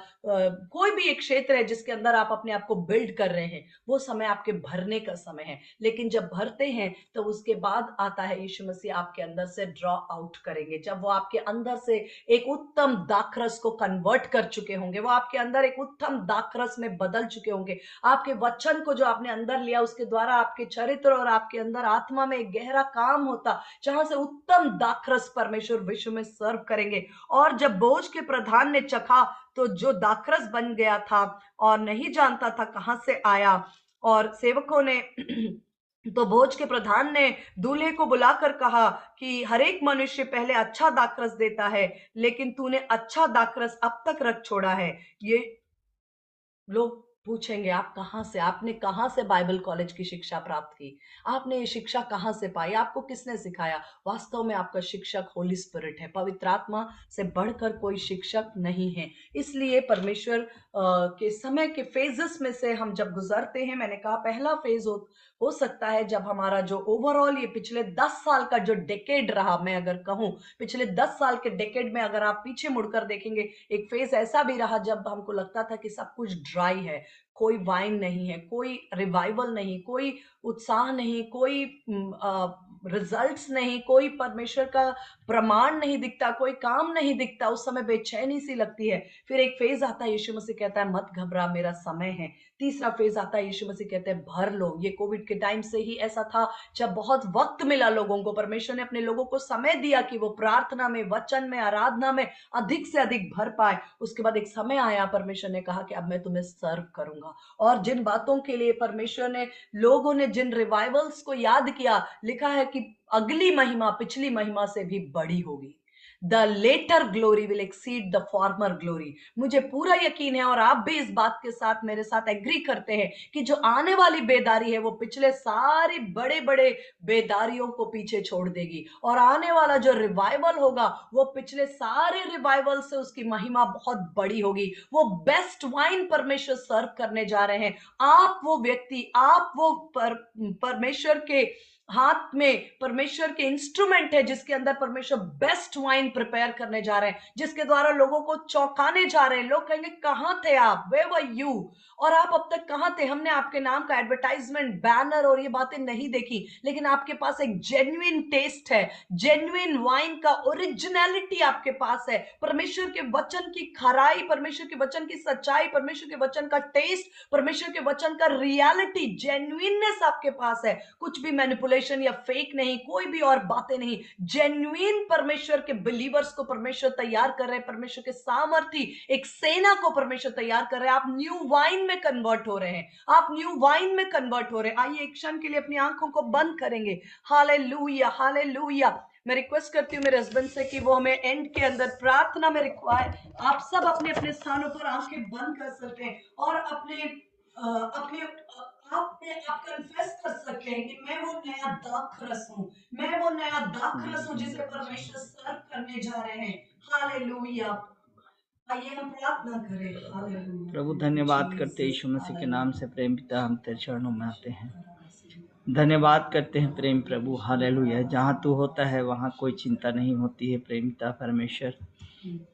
कोई भी एक क्षेत्र है जिसके अंदर आप अपने आप को बिल्ड कर रहे हैं, वो समय आपके भरने का समय है। लेकिन जब भरते हैं तो उसके बाद आता है यीशु मसीह आपके अंदर से ड्रॉ आउट करेंगे। जब वो आपके अंदर से एक उत्तम दाखरस को कन्वर्ट कर चुके होंगे, वो आपके अंदर एक उत्तम दाखरस में बदल चुके होंगे, आपके वचन को जो आपने अंदर लिया उसके द्वारा आपके चरित्र और आपके अंदर आत्मा में एक गहरा काम होता, जहां से उत्तम दाखरस परमेश्वर विश्व में सर्व करेंगे। और जब बोझ के प्रधान ने चखा तो जो दाखरस बन गया था और नहीं जानता था कहां से आया, और सेवकों ने तो भोज के प्रधान ने दूल्हे को बुलाकर कहा कि हर एक मनुष्य पहले अच्छा दाखरस देता है, लेकिन तूने अच्छा दाखरस अब तक रख छोड़ा है। ये लोग पूछेंगे आप कहां से, आपने कहां से बाइबल कॉलेज की शिक्षा प्राप्त की, आपने ये शिक्षा कहां से पाई, आपको किसने सिखाया? वास्तव में आपका शिक्षक होली स्पिरिट है, पवित्र आत्मा से बढ़कर कोई शिक्षक नहीं है। इसलिए परमेश्वर के समय के फेजेस में से हम जब गुजरते हैं, मैंने कहा पहला फेज हो सकता है जब हमारा जो ओवरऑल ये पिछले 10 साल का जो डेकेड रहा, मैं अगर कहूं पिछले 10 साल के डेकेड में अगर आप पीछे मुड़कर देखेंगे, एक फेज ऐसा भी रहा जब हमको लगता था कि सब कुछ ड्राई है, कोई वाइन नहीं है, कोई रिवाइवल नहीं, कोई उत्साह नहीं, कोई रिजल्ट्स नहीं, कोई परमेश्वर का प्रमाण नहीं दिखता, कोई काम नहीं दिखता। उस समय बेचैनी सी लगती है। फिर एक फेज आता है, यीशु मसीह कहता है मत घबरा, मेरा समय है। तीसरा फेज आता है, यीशु मसीह कहते हैं भर लो। ये कोविड के टाइम से ही ऐसा था, जब बहुत वक्त मिला लोगों को, परमेश्वर ने अपने लोगों को समय दिया कि वो प्रार्थना में, वचन में, आराधना में अधिक से अधिक भर पाए। उसके बाद एक समय आया, परमेश्वर ने कहा कि अब मैं तुम्हें सर्व करूंगा। और जिन बातों के लिए परमेश्वर ने, लोगों ने जिन रिवाइवल्स को याद किया, लिखा है कि अगली महिमा पिछली महिमा से भी बड़ी होगी। The latter glory will exceed the former glory. मुझे पूरा यकीन है और आप भी इस बात के साथ मेरे साथ एग्री करते हैं कि जो आने वाली बेदारी है वो पिछले सारे बड़े बड़े बेदारियों को पीछे छोड़ देगी, और आने वाला जो रिवाइवल होगा वो पिछले सारे रिवाइवल से उसकी महिमा बहुत बड़ी होगी। वो बेस्ट वाइन परमेश्वर सर्व करने जा रहे हैं। आप वो व्यक्ति, आप वो परमेश्वर के हाथ में परमेश्वर के इंस्ट्रूमेंट है, जिसके अंदर परमेश्वर बेस्ट वाइन प्रिपेयर करने जा रहे हैं, जिसके द्वारा लोगों को चौंकाने जा रहे हैं। लोग कहेंगे कहां थे आप, वे वर यू, और आप अब तक कहां थे? हमने आपके नाम का एडवर्टाइजमेंट, बैनर और ये बातें नहीं देखी, लेकिन आपके पास एक जेन्युइन टेस्ट है, जेन्युइन वाइन का ओरिजिनलिटी आपके पास है। परमेश्वर के वचन की खराई, परमेश्वर के वचन की सच्चाई, परमेश्वर के वचन का टेस्ट, परमेश्वर के वचन का रियलिटी, जेन्युइननेस आपके पास है। कुछ भी मैनिपुलेशन या फेक नहीं, कोई भी और बातें नहीं। जेन्युइन परमेश्वर के बिलीवर्स को परमेश्वर तैयार कर रहे हैं, परमेश्वर के सामर्थी एक सेना को परमेश्वर तैयार कर रहे हैं। आप न्यू वाइन में कन्वर्ट हो रहे हैं, आप न्यू वाइन में कन्वर्ट हो रहे हैं। आइए एक क्षण के लिए अपनी आंखों को बंद करेंगे। Hallelujah, hallelujah. मैं रिक्वेस्ट करती हूँ मेरे हस्बैंड से कि वो हमें एंड के अंदर प्रार्थना में रिक्वायर, आप सब अपने अपने स्थानों पर आंखें बंद कर सकते हैं और अपने आप कन्फेस कर सकते हैं कि मैं वो नया दाखरस हूँ, मैं वो नया दाखरस हूँ जिसे परमेश्वर सर्व करने जा रहे हैं। हालेलुया। आइए हम प्रार्थना करें। हालेलुया। प्रभु धन्यवाद करते हैं यीशु मसीह के नाम से। प्रेम पिता, हम तेरे चरणों में आते हैं, धन्यवाद करते हैं प्रेम प्रभु। हालेलुया। जहाँ तू होता है वहाँ कोई चिंता नहीं होती है प्रेम पिता परमेश्वर।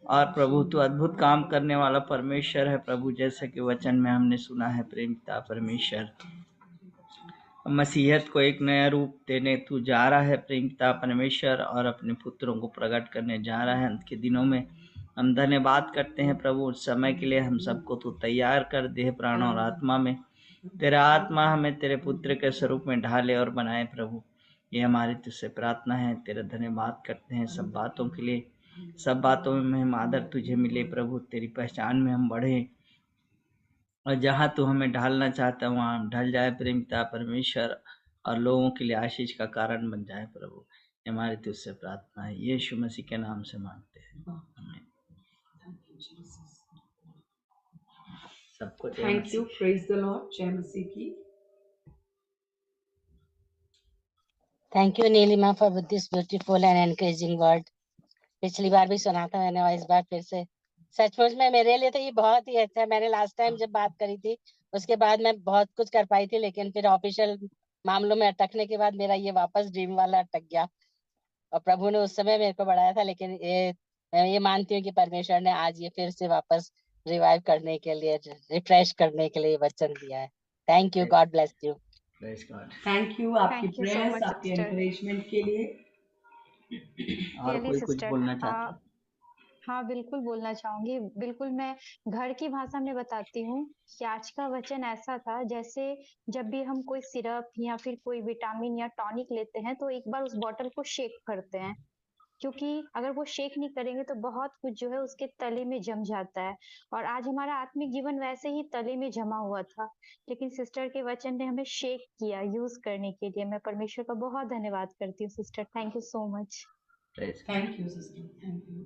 और प्रभु तू अद्भुत काम करने वाला परमेश्वर है प्रभु, जैसे कि वचन में हमने सुना है प्रेम पिता परमेश्वर। मसीहत को एक नया रूप देने तू जा रहा है प्रेम पिता परमेश्वर, और अपने पुत्रों को प्रकट करने जा रहा है अंत के दिनों में। हम धन्यवाद करते हैं प्रभु उस समय के लिए। हम सबको तू तैयार कर दे प्राण और आत्मा में। तेरा आत्मा हमें तेरे पुत्र के स्वरूप में ढाले और बनाए प्रभु। ये हमारी तुझसे प्रार्थना है। तेरा धन्यवाद करते हैं सब बातों के लिए। सब बातों में हम आदर तुझे मिले प्रभु, तेरी पहचान में हम बढ़े और जहाँ तू हमें ढालना चाहता है वहाँ हम ढल जाए प्रेम पिता परमेश्वर, और लोगों के लिए आशीष का कारण बन जाए प्रभु। ये हमारी तुझसे प्रार्थना है, यीशु मसीह के नाम से मांगते हैं, आमीन। सबको जय थैंक मसीह। यू, प्रेज द लॉर्ड, जय मसीह की। Thank you Neelima for this beautiful and encouraging word. पिछली बार भी सुना था मैंने और इस बार फिर से सचमुच में मेरे लिए तो ये बहुत ही अच्छा है। मैंने लास्ट टाइम जब बात करी थी उसके बाद मैं बहुत कुछ कर पाई थी, लेकिन फिर ऑफिशियल मामलों में अटकने के बाद मेरा ये वापस ड्रीम वाला अटक गया और प्रभु ने उस समय मेरे को बढ़ाया था। लेकिन मैं ये मानती हूँ कि परमेश्वर ने आज ये फिर से वापस रिवाइव करने के लिए, रिफ्रेश करने के लिए वचन दिया है। Thank you, God bless you. Praise God. Thank you आपकी Thank you so prayers, much, आपके sister. एनकरेजमेंट के लिए। और Really, कोई कुछ sister. बोलना चाहता है? हाँ, बिल्कुल बोलना चाहूंगी। बिल्कुल, मैं घर की भाषा में बताती हूँ कि आज का वचन ऐसा था, जैसे जब भी हम कोई सिरप या फिर कोई विटामिन या टॉनिक लेते हैं तो एक बार उस बॉटल को शेक करते हैं, क्योंकि अगर वो शेक नहीं करेंगे तो बहुत कुछ जो है उसके तले में जम जाता है। और आज हमारा आत्मिक जीवन वैसे ही तले में जमा हुआ था, लेकिन सिस्टर के वचन ने हमें शेक किया यूज करने के लिए। मैं परमेश्वर का बहुत धन्यवाद करती हूँ sister. Thank you so much. Praise God. Thank you sister, thank you.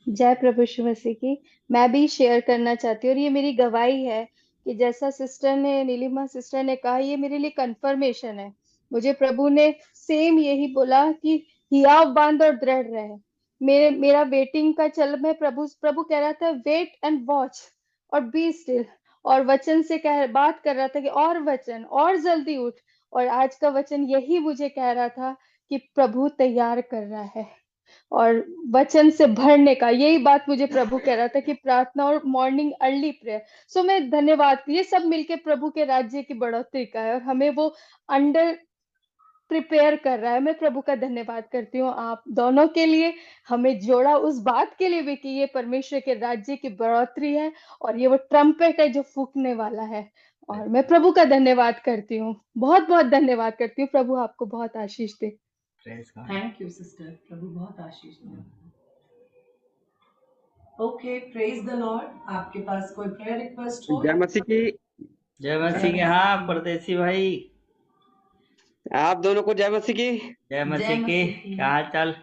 जय प्रभु यीशु मसीह की। मैं भी शेयर करना चाहती हूँ और ये मेरी गवाही है कि जैसा सिस्टर ने, नीलिमा सिस्टर ने कहा, ये मेरे लिए कंफर्मेशन है। मुझे प्रभु ने सेम यही बोला कि हियाव बांध और दृढ़ रहे। मेरा वेटिंग का चल, मैं प्रभु कह रहा था वेट एंड वॉच और बी स्टिल, और वचन से बात कर रहा था कि और वचन और जल्दी उठ। और आज का वचन यही मुझे कह रहा था कि प्रभु तैयार कर रहा है और वचन से भरने का, यही बात मुझे प्रभु कह रहा था कि प्रार्थना और मॉर्निंग अर्ली प्रेयर। सो मैं धन्यवाद, ये सब मिलके प्रभु के राज्य की बढ़ोतरी का है और हमें वो अंडर प्रिपेयर कर रहा है। मैं प्रभु का धन्यवाद करती हूँ आप दोनों के लिए, हमें जोड़ा उस बात के लिए भी कि ये परमेश्वर के राज्य की बढ़ोतरी है और ये वो ट्रम्पेट है जो फूकने वाला है। और मैं प्रभु का धन्यवाद करती हूँ, बहुत बहुत धन्यवाद करती हूँ। प्रभु आपको बहुत आशीष दे। Praise God. Thank you sister, प्रभु बहुत आशीष दे। Okay, praise the Lord. आपके पास कोई प्रेयर रिक्वेस्ट हो? जय मसीह की। जय मसीह के। हाँ परदेसी भाई, आप दोनों को जय मसीह की। जय मसीह की। मसीह की। क्या हाल चाल?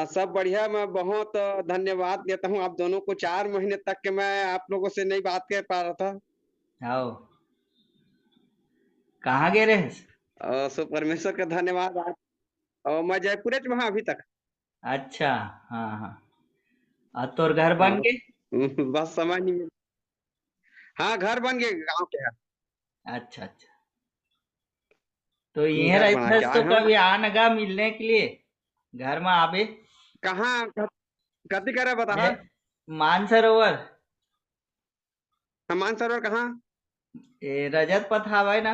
सब बढ़िया। मैं बहुत धन्यवाद देता हूँ आप दोनों को। 4 महीने तक के मैं आप लोगों से नहीं बात कर पा रहा था। आओ, कहाँ गए रहे? सो परमेश्वर का धन्यवाद। आप और मैं जयपुर में अभी तक। अच्छा, हाँ हाँ। और तोर घर बन गए? बस समझ नहीं मिला। हाँ, घर बन गए, गांव के है। अच्छा अच्छा। तो ये घर बना रहते के तो आए हैं। कभी आनगा मिलने के लिए घर में आवे। कहाँ कति करे बता। मानसरोवर। मानसरोवर कहाँ? रजत पथावा ना।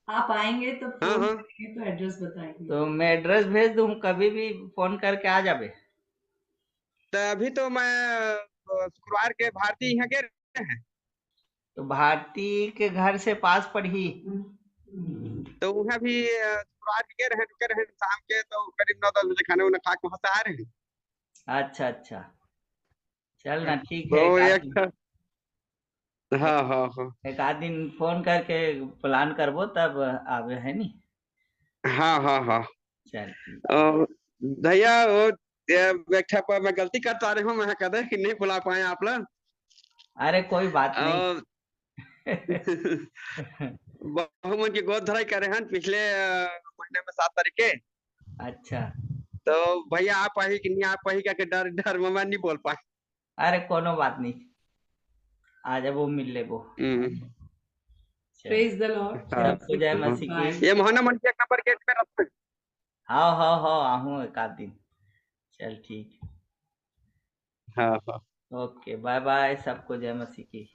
आप आएंगे तो हाँ फोन हाँ, करेंगे तो एड्रेस बताएंगे। तो मैं एड्रेस भेज दूं, कभी भी फोन करके आ जाबे। तो अभी तो मैं शुक्रवार के भारती यहाँ के हैं। तो भारती के घर से पास पड़ी। तो वहाँ भी शुक्रवार के रुके रहे शाम के, तो करीब 9-10 बजे खाने वाने खा के वहाँ से आ रहे हैं। अच्छा अच्छा, चल ना, ठीक है। तो एक आध एक दिन, हाँ हाँ हाँ एक आध दिन फोन करके प्लान करबो तब आवे, है नी? हाँ हाँ हाँ। चल ठीक। भैया वो बैठा पर मैं गलती करता रहा हूँ, मैं कहते कि नहीं बुला पाए आप लोग। अरे कोई बात नहीं। और बहुमन की गोद धराई करे हैं पिछले महीने में 7 तारीख के। अच्छा, तो भैया आप ही कि नहीं आप ही, क्या के डर डर में मैं नहीं बोल पाए। अरे कोनो बात नहीं, आ जाबो, मिल लेबो। चल, प्रेज द लॉर्ड। हाँ, सबको जय मसीह की। ये मोहना मन के नंबर गेट पे रख। हाँ हाँ हाँ, आहूँ एक आध दिन। चल ठीक। हाँ हाँ। ओके, बाय बाय, सबको जय मसीह की।